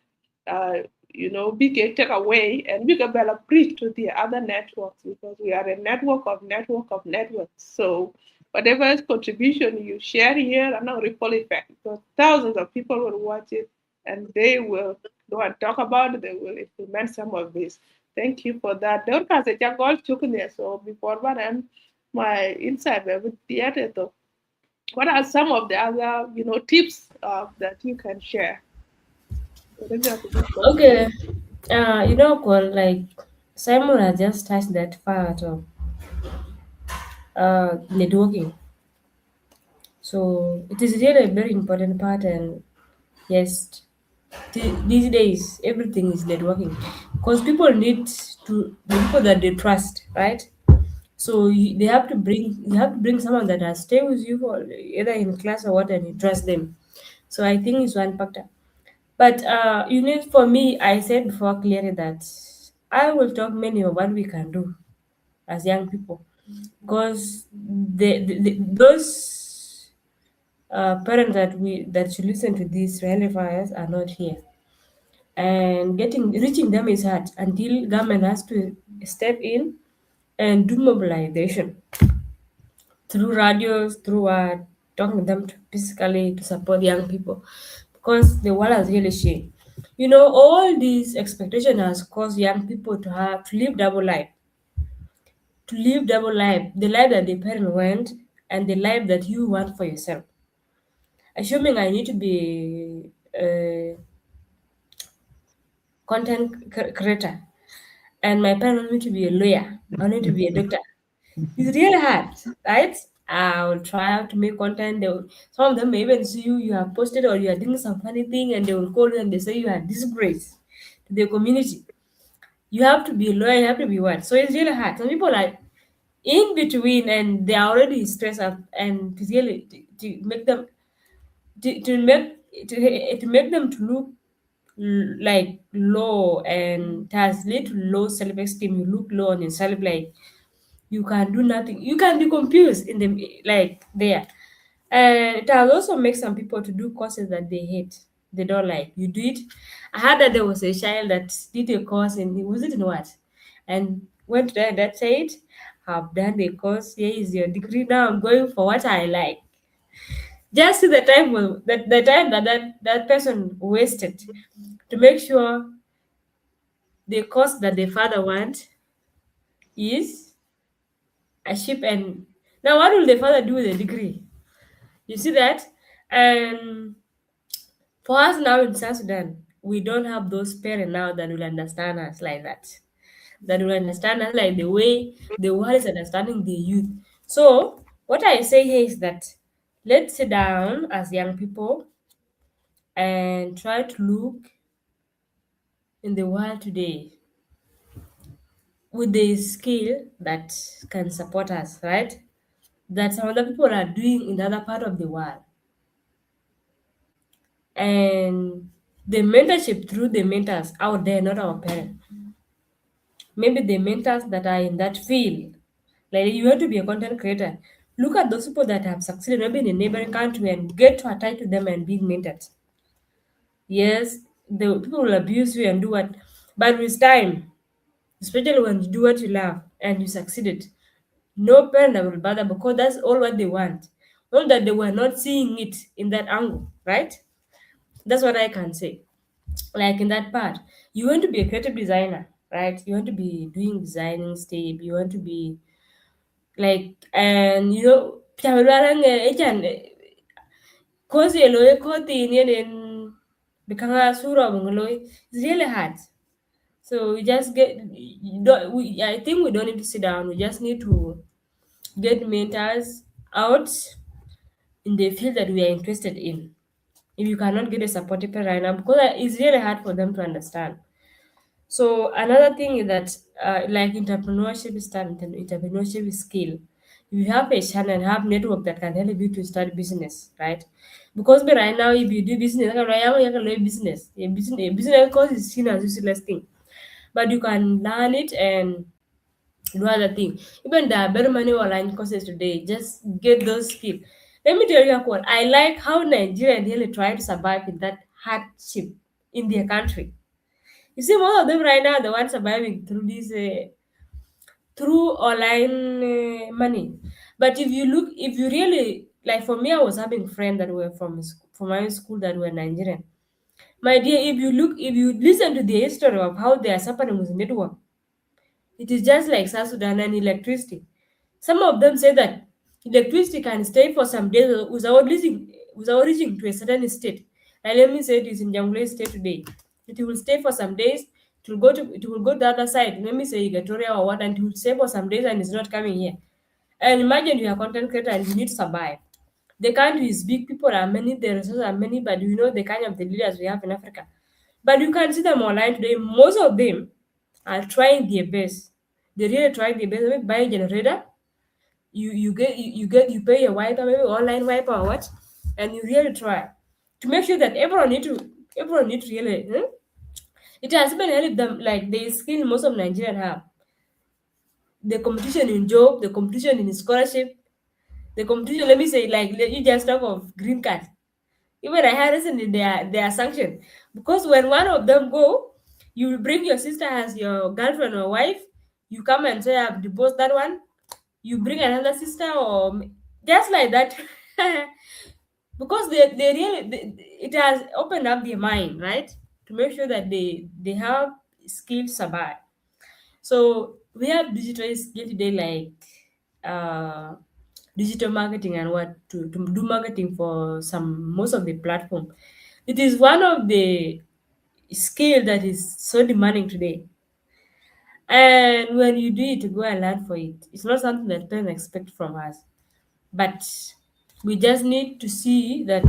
Speaker 1: big take away and we can preach to the other networks because we are a network of networks. So whatever contribution you share here, I'm not ripple effect because thousands of people will watch it and they will go and talk about it. They will implement some of this. Thank you for that. Don't pass it. You're all choking there. So before that, and my insight with the editor. What are some of the other, tips that you can share?
Speaker 2: Okay. Like Simon has just touched that part of networking. So it is really a very important part, and yes, these days everything is networking because people need to the people that they trust, right? So they have to bring someone that has stayed with you for either in class or what, and you trust them. So I think it's one factor. But for me, I said before clearly that I will talk many of what we can do as young people, because those parents that should listen to these relifiers are not here, and reaching them is hard until government has to step in and do mobilization through radios, through talking to them physically to support young people, because the world has really changed. All these expectations has caused young people to live double life, the life that the parent went and the life that you want for yourself. Assuming I need to be content creator, and my parents want me to be a lawyer. I want me to be a doctor. It's really hard, right? I will try out to make content. Some of them may even see you, you have posted or you are doing some funny thing, and they will call you and they say you are disgrace to the community. You have to be a lawyer, you have to be what? So it's really hard. Some people are in between and they are already stressed up, and to really to make them to make them to look like low, and it has led to low self-esteem. You look low on yourself, like you can do nothing, you can be confused in the like there. And it has also make some people to do courses that they hate, they don't like. You do it. I heard that there was a child that did a course and he was it in what, and went there that said, I've done the course, here is your degree, now I'm going for what I like. Just see the time the time that person wasted to make sure the course that the father want is a ship. And now what will the father do with the degree? You see that? And for us now in South Sudan, we don't have those parents now that will understand us like that. That will understand us like the way the world is understanding the youth. So what I say here is that let's sit down as young people and try to look in the world today with the skill that can support us, right? That some other people are doing in the other part of the world. And the mentorship through the mentors out there, not our parents. Maybe the mentors that are in that field. Like you want to be a content creator. Look at those people that have succeeded maybe in a neighboring country and get to attach to them and being mentored. Yes, the people will abuse you and do what, but with time, especially when you do what you love and you succeeded, no parent will bother because that's all what they want. Not that they were not seeing it in that angle, right? That's what I can say. Like in that part, you want to be a creative designer, right? You want to be doing designing stuff. You want to be like, and you know, cause you know, because it's really hard. So we just get, you don't, I think we don't need to sit down. We just need to get mentors out in the field that we are interested in. If you cannot get a supportive parent right now, because it's really hard for them to understand. So another thing is that like entrepreneurship is entrepreneurship is skill. If you have a channel and have network that can help you to start business, right? Because but right now, if you do business, you can learn business. A business course is seen as useless thing, but you can learn it and do other thing. Even there are better money online courses today. Just get those skills. Let me tell you what I like how Nigeria really try to survive in that hardship in their country. You see, most of them right now, the ones surviving through this, through online money. But if you look, if you really like, for me, I was having friends that were from my school that were Nigerian. My dear, if you listen to the history of how they are suffering with network, it is just like South Sudan and electricity. Some of them say that electricity can stay for some days without reaching to a certain state. Like let me say it is in Jonglei state today. It will stay for some days. It will go to the other side. Let me say Equatoria or what, and it will stay for some days and it's not coming here. And imagine you are a content creator and you need to survive. The country is big, people are many, the resources are many, but you know the kind of the leaders we have in Africa. But you can see them online today. Most of them are trying their best. They really trying their best. Maybe buy a generator, you pay a wiper, maybe online wiper or what, and you really try to make sure that everyone need to really. It has been helped them like the skill most of Nigerians have. The competition in job, the competition in scholarship, the competition. Let me say, like you just talk of green card. Even I had recently they are sanctioned because when one of them go, you will bring your sister as your girlfriend or wife. You come and say I've divorced that one. You bring another sister or just like that. Because they really it has opened up their mind, right, to make sure that they have skills survive. So we have digital skill today like digital marketing and what to do marketing for some most of the platform. It is one of the skill that is so demanding today. And when you do it, to go and learn for it. It's not something that parents expect from us. But we just need to see that,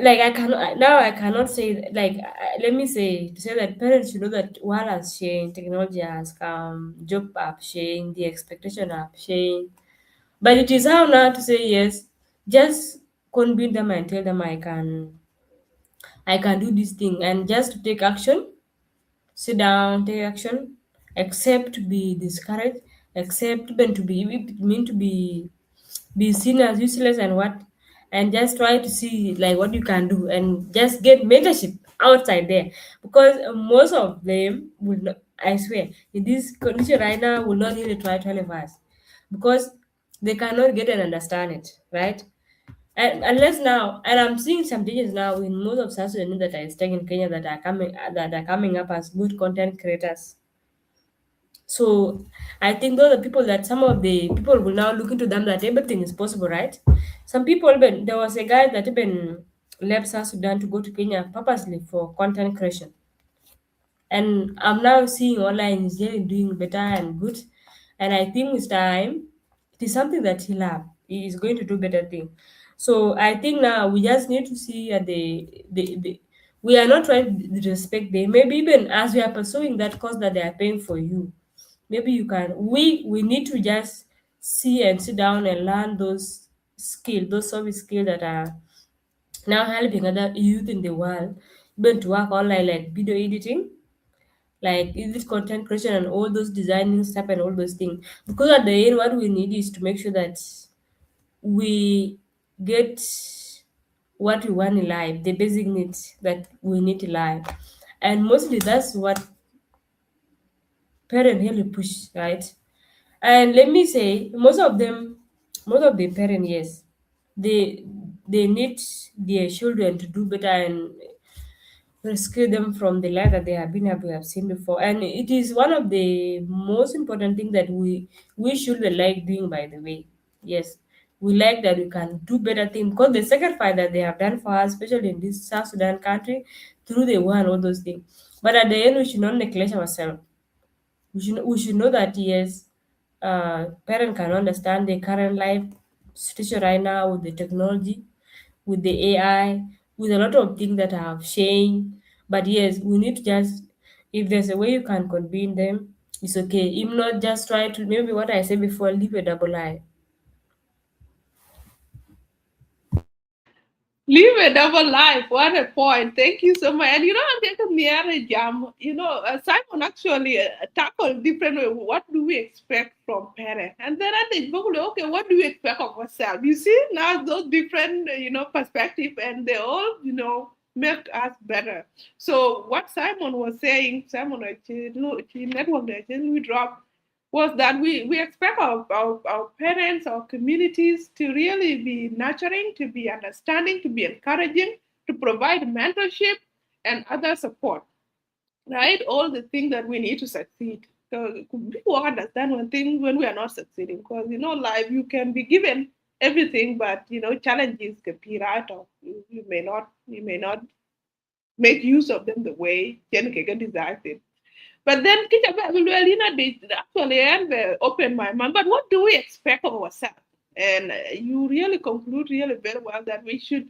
Speaker 2: like I cannot now I cannot say, like, let me say, to say that parents should know that while has changed, technology has come, job have changed, the expectation have changed. But it is how now to say yes, just convince them and tell them I can do this thing, and just to take action, sit down, take action, accept to be discouraged, accept even to be, if it mean to be seen as useless and what, and just try to see like what you can do, and just get mentorship outside there, because most of them will not, I swear, in this condition right now, will not really try to help us, because they cannot get and understand it, right? And unless now, and I'm seeing some changes now in most of South Sudan that are staying in Kenya, that are coming up as good content creators. So I think those are people that some of the people will now look into them, that everything is possible, right? Some people, even there was a guy that even left South Sudan to go to Kenya purposely for content creation. And I'm now seeing online is really doing better and good. And I think with time, it is something that he'll have. He is going to do better thing. So I think now we just need to see the we are not trying to disrespect them. Maybe even as we are pursuing that course that they are paying for you, maybe you can, we need to just see and sit down and learn those service skills that are now helping other youth in the world, even to work online, like video editing, like is it content creation and all those designing stuff and all those things. Because at the end, what we need is to make sure that we get what we want in life, the basic needs that we need in life. And mostly that's what parents really push, right? And let me say, most of the parents, yes, they they need their children to do better and rescue them from the life that they have been we have seen before. And it is one of the most important things that we should like doing, by the way. Yes. We like that we can do better things, because the sacrifice that they have done for us, especially in this South Sudan country, through the war and all those things. But at the end, we should not neglect ourselves. We should know that yes, parent can understand the current life situation right now with the technology, with the AI, with a lot of things that have changed. But yes, we need to just, if there's a way you can convene them, it's okay. If not, just try to, maybe what I said before, live a double life.
Speaker 1: Live a double life. What a point. Thank you so much. And I'm taking the other jam. Simon actually tackled different way. What do we expect from parents? And then I think, okay, what do we expect of ourselves? You see, now those different, perspective, and they all, make us better. So what Simon was saying, Simon actually, network that we dropped, was that we expect our parents, our communities to really be nurturing, to be understanding, to be encouraging, to provide mentorship and other support, right? All the things that we need to succeed. So people understand when we are not succeeding, because life you can be given everything, but challenges can be right off. You may not make use of them the way Jen Kagan desired it. But then they actually and open my mind. But what do we expect of ourselves? And you really conclude really very well that we should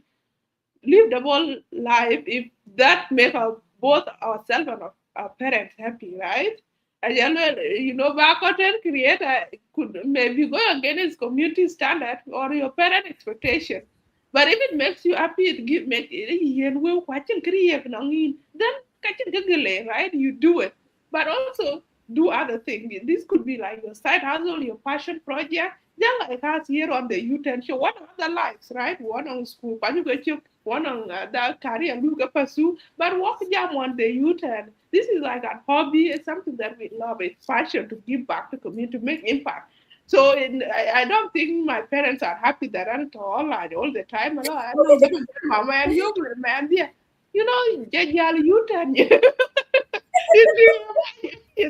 Speaker 1: live the whole life if that make both ourselves and our parents happy, right? And back content creator could maybe go against community standard or your parent expectation. But if it makes you happy, it give make it will watching create then right? You do it. But also do other things. This could be like your side hustle, your passion project. Then like us here on the U10 show, what other lives, right? One on school, one on that career we can pursue, but what jam on the U10. This is like a hobby, it's something that we love, it's passion to give back to community, to make impact. So I don't think my parents are happy that I'm online all the time. I know mama and you man, yeah. U10.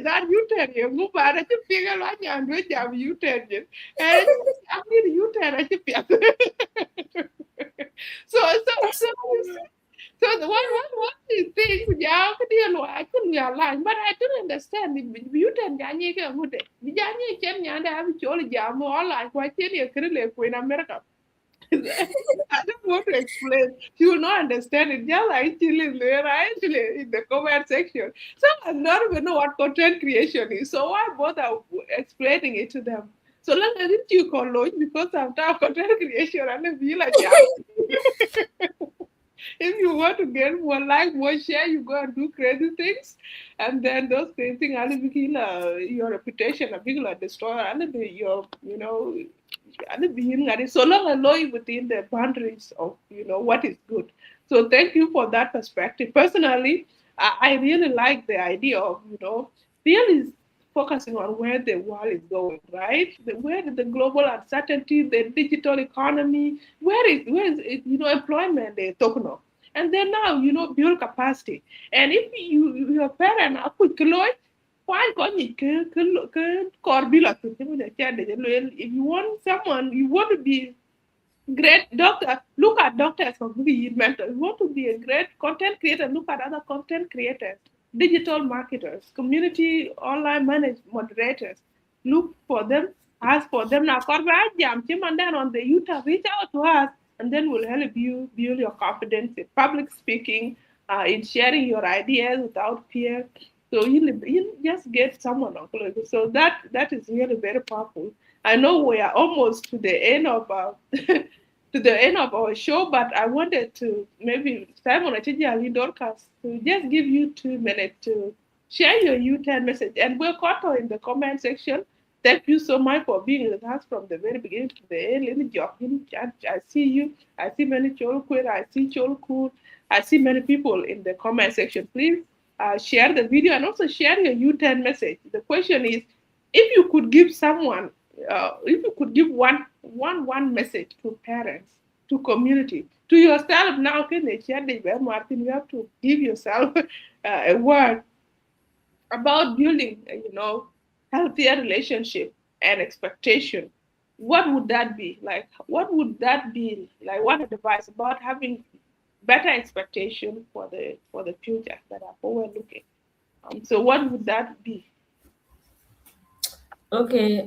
Speaker 1: That U-turn you move out at the figure like I'm with you U-turn you. And I need U-turn at the so so so so what do you line, but I don't understand. You tell Janye Kamude. Janye Chen Yanda have Choli Jam or like why tell you in America. I don't want to explain. You will not understand it. Just actually there, actually in the comment section. Some I don't even know what content creation is. So why bother explaining it to them? So long as it you call launch because sometimes content creation and feel like yeah. If you want to get more like, more share, you go and do crazy things, and then those crazy things will be your reputation, a big destroy, and be your, and be so long as long within the boundaries of what is good. So thank you for that perspective. Personally, I really like the idea of really focusing on where the world is going, right? Where the global uncertainty, the digital economy, where is it, employment they talking of. And then now, build capacity. And if your parent are quick why can't you if you want someone, you want to be great doctor, look at doctors for being mental. You want to be a great content creator, look at other content creators, digital marketers, community online moderators. Look for them, ask for them. Now, jam and then on the YouTube, reach out to us, and then we'll help you build your confidence in public speaking, in sharing your ideas without fear. So you just get someone on close. So that is really very powerful. I know we are almost to the end of to the end of our show, but I wanted to maybe Simon Achiji Ali Dorcas to just give you 2 minutes to share your U10 message. And we'll caught in the comment section. Thank you so much for being with us from the very beginning to the end. Let me jump in. I see you. I see many Cholquid. I see Cholkud. I see many people in the comment section. Please share the video and also share your U10 message. The question is, if you could give someone, if you could give one message to parents, to community, to yourself now, can they share the Martin? You have to give yourself a word about building, healthier relationship and expectation. What would that be like? What would that be like? What advice about having better expectation for the future that are forward looking? So what would that be?
Speaker 2: Okay,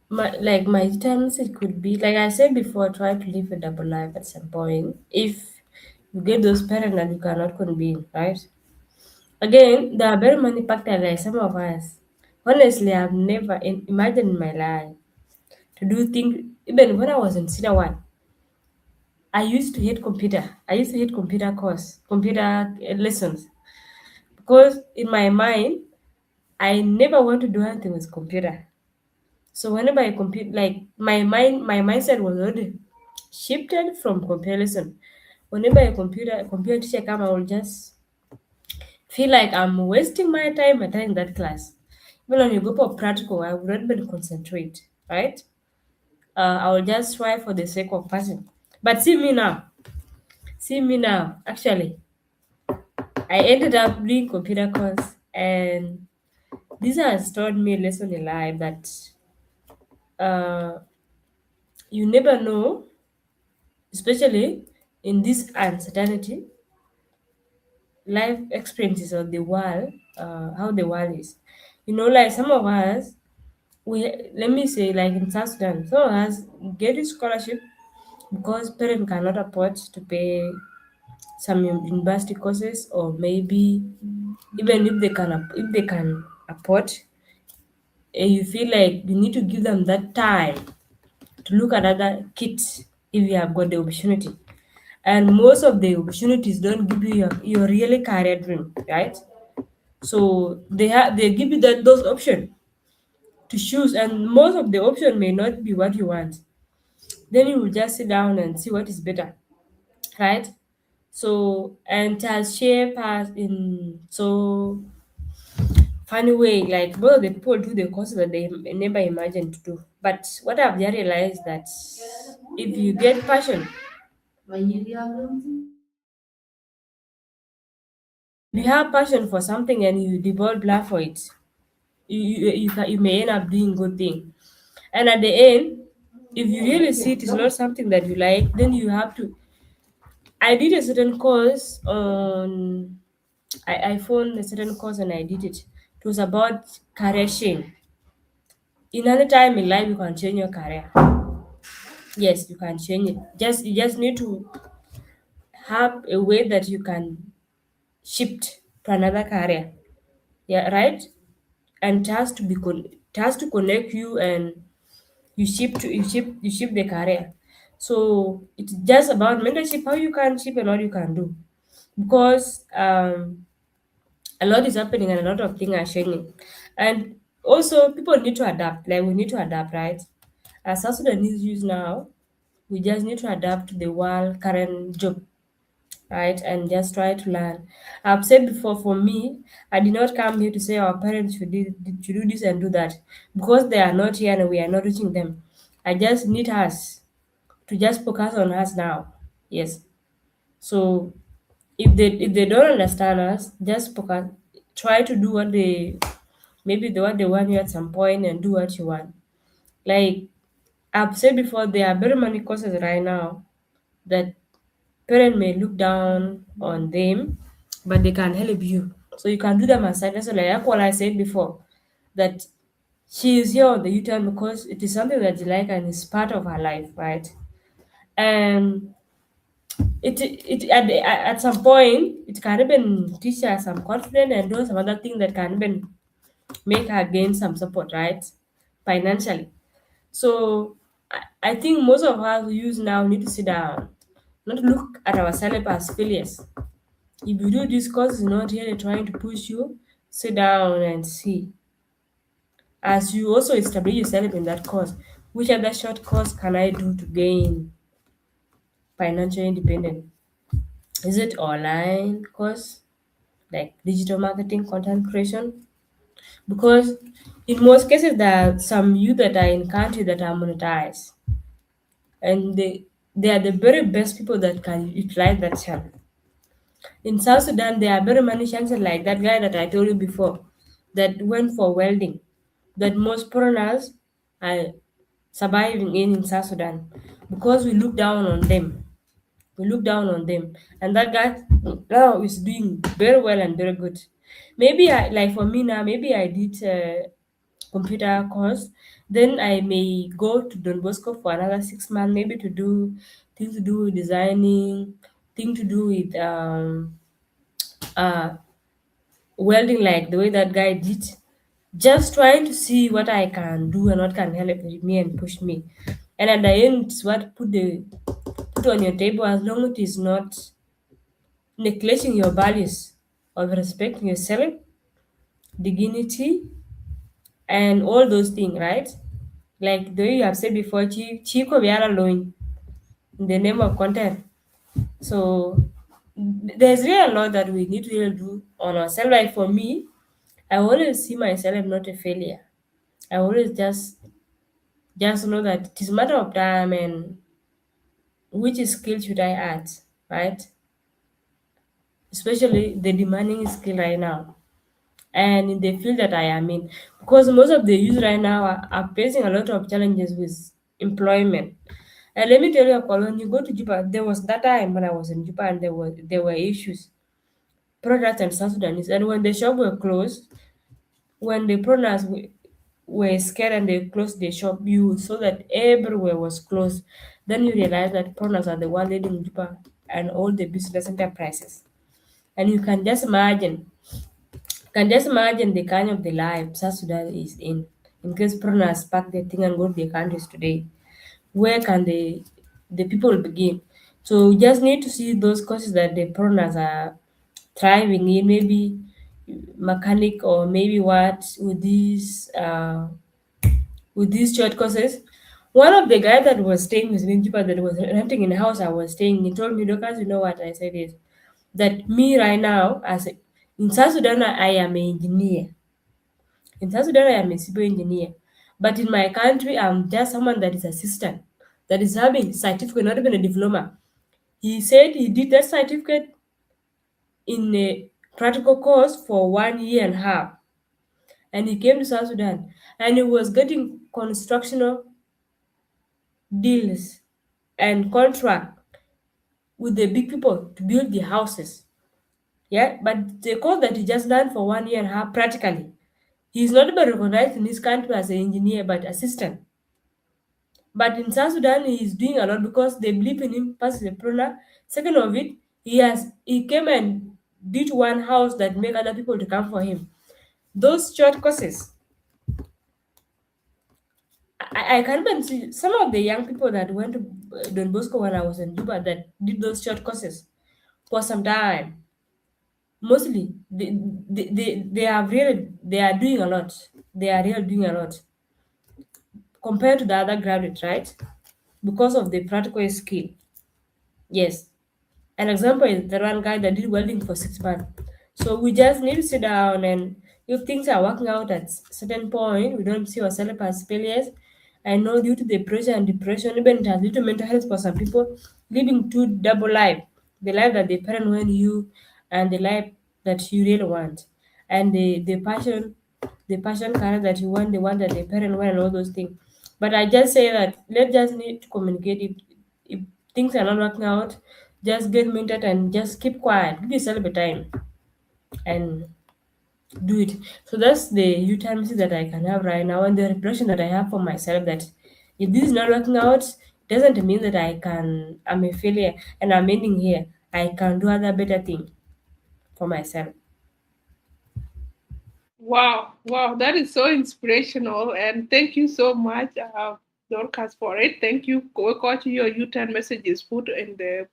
Speaker 2: my terms it could be like I said before, try to live a double life at some point. If you get those parents that you cannot convene, right? Again, there are very many factors like some of us. Honestly, I've never imagined in my life to do things. Even when I was in senior one, I used to hate computer. I used to hate computer lessons, because in my mind, I never want to do anything with computer. So whenever I compute, like my mindset was already shifted from comparison. Whenever a computer teacher come, I will just feel like I'm wasting my time attending that class. Even when you go for practical, I would not be able to concentrate, right? I will just try for the sake of passing. But see me now. Actually, I ended up doing computer course, and this has taught me a lesson in life that uh, you never know, especially in this uncertainty, life experiences of the world, how the world is. Like some of us, let me say, like in South Sudan, some of us get a scholarship because parents cannot afford to pay some university courses, or maybe even if they can afford, you feel like you need to give them that time to look at other kids if you have got the opportunity. And most of the opportunities don't give you your really career dream, right? So they give you those options to choose, and most of the option may not be what you want. Then you will just sit down and see what is better, right? So, and it has shaped us in so funny way. Like most of the people do the courses that they never imagined to do. But what I've just realized that if you get passion, if you have passion for something and you devote blood for it, you may end up doing good thing. And at the end, if you really see it is not something that you like, then you have to. I did a certain course on I found a certain course and I did it. It was about career change. In any time in life, you can change your career. Yes, you can change it. You just need to have a way that you can shift to another career. Yeah, right. And it has to connect you, and you shift the career. So it's just about mentorship, how you can shift and what you can do, because a lot is happening and a lot of things are changing. And also, people need to adapt. Like, we need to adapt, right? As South Sudanese use now, we just need to adapt to the world current job, right? And just try to learn. I've said before, for me, I did not come here to say our parents should do this and do that, because they are not here and we are not reaching them. I just need us to just focus on us now. Yes. So if they don't understand us, just focus, try to do what they maybe the what they want you at some point, and do what you want. Like I've said before, there are very many courses right now that parents may look down on them, but they can help you. So you can do them aside. So like what I said before, that she is here on the U-turn because it is something that you like and it's part of her life, right? And at some point it can even teach her some confidence and do some other thing that can even make her gain some support, right? Financially. So I think most of us who use now need to sit down, not look at ourselves as failures. If you do this course is not really trying to push you, sit down and see. As you also establish yourself in that course, which other short course can I do to gain financial independence? Is it online course like digital marketing, content creation? Because in most cases there are some youth that are in country that are monetized, and they are the very best people that can utilize that chance. In South Sudan, there are very many chances like that guy that I told you before that went for welding, that most foreigners are surviving in South Sudan because we look down on them. We look down on them. And that guy now is doing very well and very good. Maybe I, like for me now, maybe I did computer course, then I may go to Don Bosco for another 6 months, maybe to do things to do with designing, thing to do with uh welding, like the way that guy did. Just trying to see what I can do and what can help me and push me. And at the end, it's what put on your table, as long as it is not neglecting your values of respecting yourself, dignity, and all those things, right? Like the way you have said before, Chico Viara Loin, in the name of content. So there's really a lot that we need to really do on ourselves. Like for me, I always see myself not a failure. I always just know that it is a matter of time and which skill should I add, right? Especially the demanding skill right now, and in the field that I am in, because most of the youth right now are facing a lot of challenges with employment. And let me tell you, Akol, when you go to Juba, there was that time when I was in Juba, and there were issues, products and South Sudanese, and when the shop were closed, when the products were scared and they closed the shop, you saw that everywhere was closed. Then you realize that products are the one leading Juba and all the business enterprises. And you can just imagine the kind of the life South Sudan is in case foreigners pack their thing and go to their countries today. Where can the people begin? So we just need to see those courses that the foreigners are thriving in, maybe mechanic, or maybe what with these short courses. One of the guys that was staying with me in Juba, that was renting in a house I was staying, he told me, Lucas, you know what I said is that me right now, in South Sudan, I am an engineer. In South Sudan, I am a civil engineer. But in my country, I'm just someone that is assistant, that is having certificate, not even a diploma. He said he did that certificate in a practical course for 1 year and a half. And he came to South Sudan and he was getting constructional deals and contract with the big people to build the houses. Yeah, but the course that he just learned for 1.5 years practically, he's not even recognized in this country as an engineer but assistant. But in South Sudan, he is doing a lot because they believe in him. First, the prona. Second of it, he came and did one house that make other people to come for him. Those short courses, I can even see some of the young people that went to Don Bosco when I was in Juba that did those short courses for some time. Mostly, they are doing a lot. They are really doing a lot compared to the other graduates, right? Because of the practical skill. Yes. An example is the one guy that did welding for 6 months. So we just need to sit down, and if things are working out at certain point, we don't see ourselves as failures. I know due to the pressure and depression, even it has little mental health for some people, living two double life, the life that the parent want you and the life that you really want. And the passion career that you want, the one that the parent want and all those things. But I just say that let's just need to communicate if things are not working out, just get muted and just keep quiet. Give yourself a time and do it. So that's the U-turn message that I can have right now, and the reflection that I have for myself that if this is not working out, doesn't mean that I'm a failure and I'm ending here. I can do other better thing for myself.
Speaker 1: Wow, wow, that is so inspirational, and thank you so much, Dorcas, for it. Thank you, Coach. Your U-turn messages put in the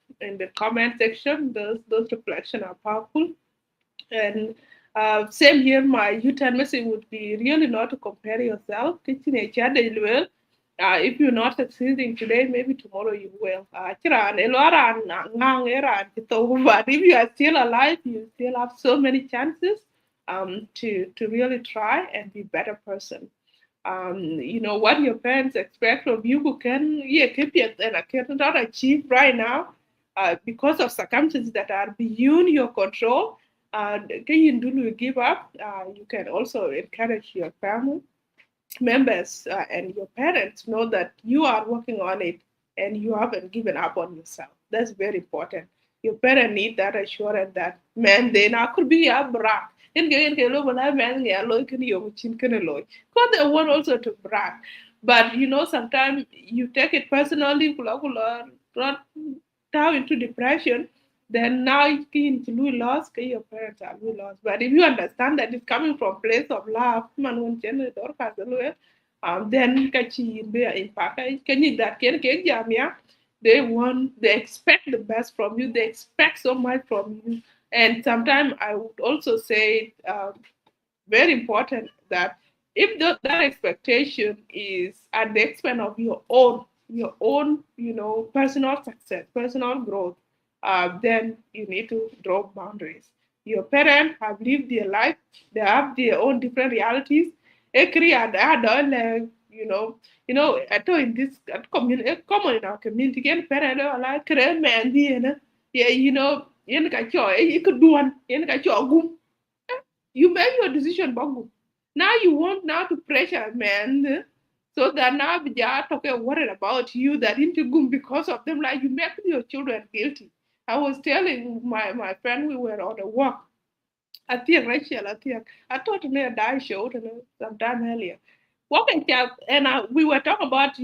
Speaker 1: comment section. Those reflections are powerful, and same here. My U-turn message would be really not to compare yourself. Teaching each other well. If you're not succeeding today, maybe tomorrow you will. But if you are still alive, you still have so many chances to really try and be a better person. What your parents expect of you, who can keep it and cannot achieve right now because of circumstances that are beyond your control. Can you give up? You can also encourage your family members and your parents know that you are working on it and you haven't given up on yourself. That's very important. Your parents need that assurance that man, they not could be a brag. In man, yeah, look in your chin can because they want also to brag. But sometimes you take it personally, not down into depression, then now you lose loss, your parents are lose loss. But if you understand that it's coming from place of love, man won't generate or then kachi be impact can you that can jamia they expect the best from you, they expect so much from you. And sometimes I would also say very important that if that expectation is at the expense of your own personal success, personal growth, then you need to draw boundaries. Your parents have lived their life, they have their own different realities. Ekri and adult, I told in this community, common in our community, again, parent like create man, yeah, yen ka cho, you could do one, yen ka cho gum. You make your decision, Bongo. Now you want now to pressure man so that now they are talking worried about you that into gum because of them, like you make your children guilty. I was telling my friend we were on a walk. I think Rachel, I thought me a die show sometime earlier. Walking up and we were talking about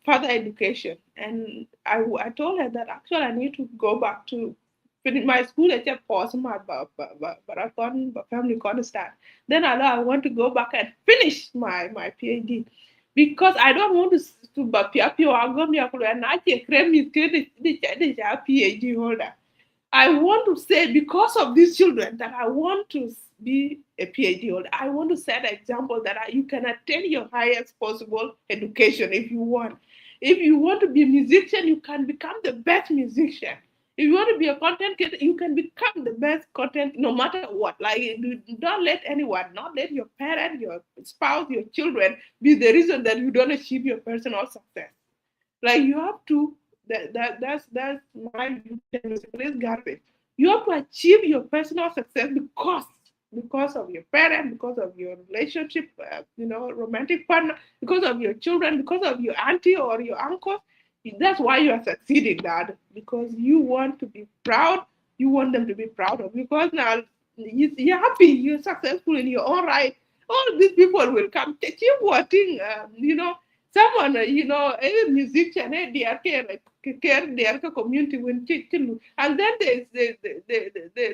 Speaker 1: further education, and I told her that actually I need to go back to my school. I just paused my but I thought family gonna start. Then I want to go back and finish my PhD because I don't want to be and I can claim the PhD holder. I want to say because of these children that I want to be a PhD holder. I want to set an example that you can attain your highest possible education if you want. If you want to be a musician, you can become the best musician. If you want to be a content creator, you can become the best content no matter what. Like, don't let anyone, not let your parent, your spouse, your children be the reason that you don't achieve your personal success. Like you have to that's my place garbage. You have to achieve your personal success because of your parent, because of your relationship, romantic partner, because of your children, because of your auntie or your uncle. That's why you are succeeding, Dad, because you want to be proud you want them to be proud of, because now you're happy, you're successful in your own right. All these people will come. Keep watching, someone, a musician, their community when and then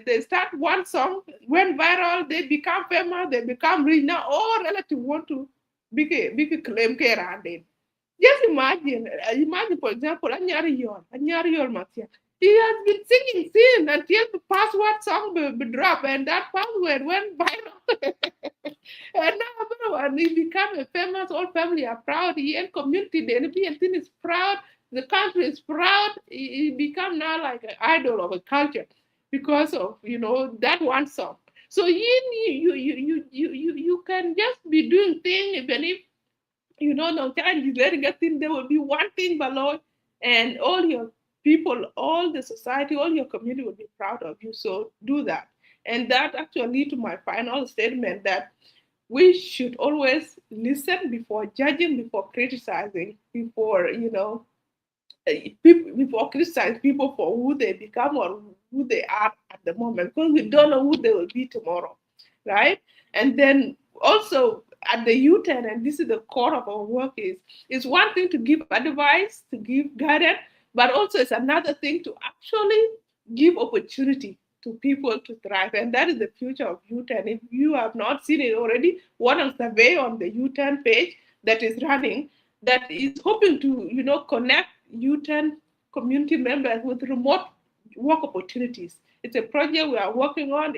Speaker 1: they start one song, went viral, they become famous, they become rich. Now all relative want to big claim care around it. Just imagine, for example, Anyari Yor Matia. He has been singing sin until the password song be drop, and that password went viral. And now and he become a famous, all family are proud, he and community, the NPN is proud, the country is proud, he become now like an idol of a culture because of that one song. So you can just be doing things even if no child is letting a thing, there will be one thing below, and all your people, all the society, all your community will be proud of you. So do that. And that actually lead to my final statement that we should always listen before judging, before criticizing, before before criticize people for who they become or who they are at the moment, because we don't know who they will be tomorrow, right? And then also at the U10, and this is the core of our work, is one thing to give advice, to give guidance, but also it's another thing to actually give opportunity to people to thrive. And that is the future of U10. If you have not seen it already, what a survey on the U10 page that is running, that is hoping to connect U10 community members with remote work opportunities. It's a project we are working on.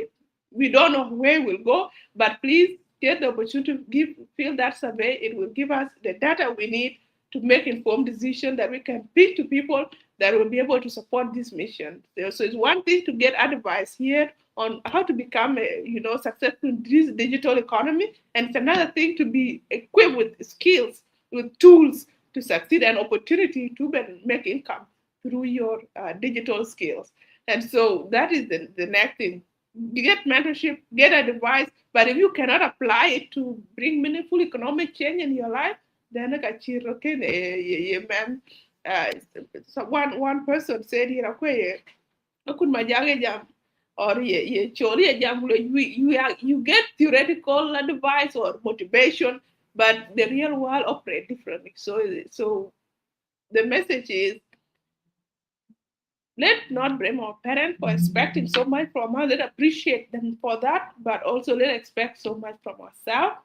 Speaker 1: We don't know where we'll go, but please get the opportunity to fill that survey. It will give us the data we need to make informed decisions that we can pitch to people that will be able to support this mission. So it's one thing to get advice here on how to become a successful in this digital economy, and it's another thing to be equipped with skills, with tools to succeed, and opportunity to make income through your digital skills. And so that is the next thing. Get mentorship, get advice, but if you cannot apply it to bring meaningful economic change in your life, then man, uh, so one person said here, akun majage jam, or ye chori jam, you get theoretical advice or motivation, but the real world operate differently. So the message is, let's not blame our parents for expecting so much from us. Let's appreciate them for that, but also let's expect so much from ourselves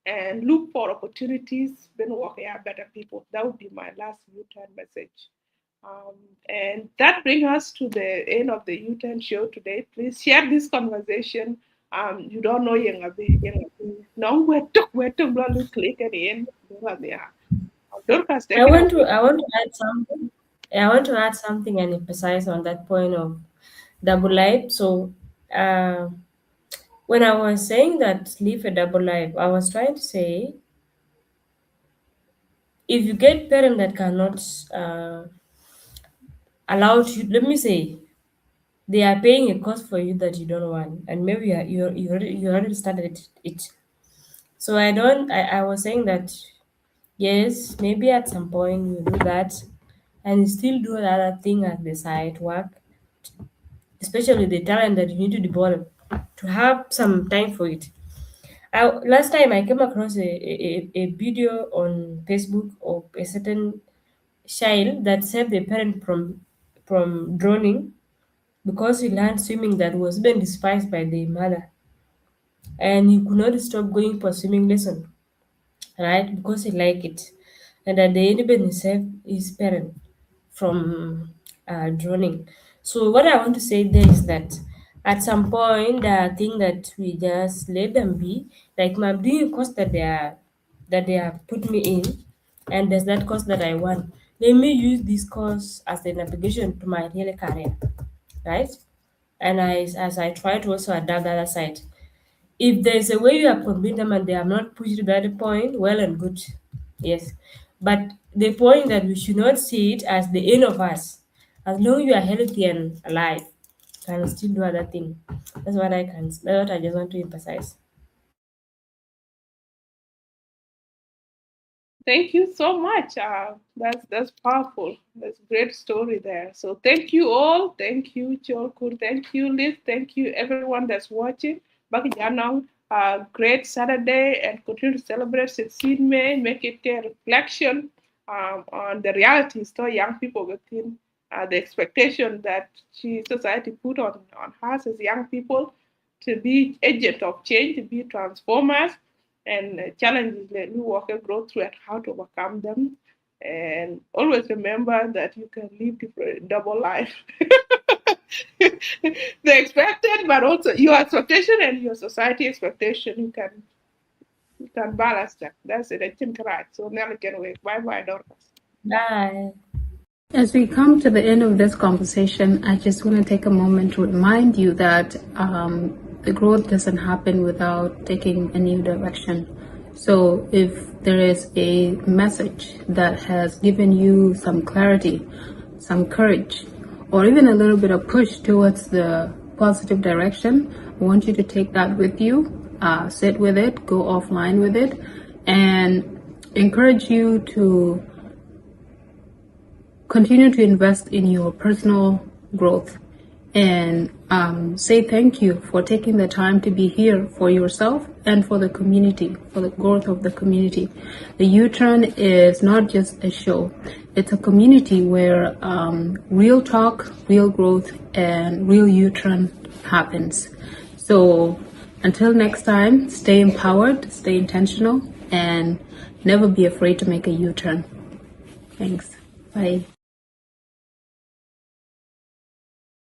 Speaker 1: and look for opportunities when working out better people. That would be my last U-turn message. Um, and that brings us to the end of the U-turn show today. Please share this conversation. You don't know no where to click at the end. Dorcas, take it away.
Speaker 2: I want to add something. I want to add something and emphasize on that point of double life. So, uh, when I was saying that live a double life, I was trying to say if you get parents that cannot allow you, let me say, they are paying a cost for you that you don't want, and maybe you already started it. So I was saying that yes, maybe at some point you do that, and you still do the other thing at the side work, especially the talent that you need to develop to have some time for it. Last time I came across a video on Facebook of a certain child that saved the parent from drowning because he learned swimming that was being despised by the mother, and he could not stop going for swimming lesson, right? Because he liked it, and at the end even he saved his parent from drowning. So what I want to say there is that at some point I think that we just let them be. Like I'm doing a course that they have put me in, and there's that course that I want. Let me use this course as a navigation to my real career, right? And as I try to also adapt the other side. If there's a way you have convinced them and they have not pushed to that point, well and good. Yes. But the point that we should not see it as the end of us. As long as you are healthy and alive, you can still do other things. That's what I just want to emphasize.
Speaker 1: Thank you so much. That's powerful. That's a great story there. So thank you all. Thank you, Cholkur. Thank you, Liz. Thank you, everyone that's watching. Baki Janong, great Saturday, and continue to celebrate 16 May. Make it a reflection on the realities to young people within the expectation that society put on us as young people to be agent of change, to be transformers, and challenges that new worker grow through and how to overcome them. And always remember that you can live different double life. The expected, but also your expectation and your society expectation. You can balance that. That's it. I think right. So now we can wait. Bye bye, Dorcas.
Speaker 2: Bye.
Speaker 4: As we come to the end of this conversation, I just want to take a moment to remind you that the growth doesn't happen without taking a new direction. So if there is a message that has given you some clarity, some courage, or even a little bit of push towards the positive direction, I want you to take that with you, sit with it, go offline with it, and encourage you to continue to invest in your personal growth and say thank you for taking the time to be here for yourself and for the community, for the growth of the community. The U-Turn is not just a show. It's a community where real talk, real growth, and real U-Turn happens. So until next time, stay empowered, stay intentional, and never be afraid to make a U-Turn. Thanks. Bye.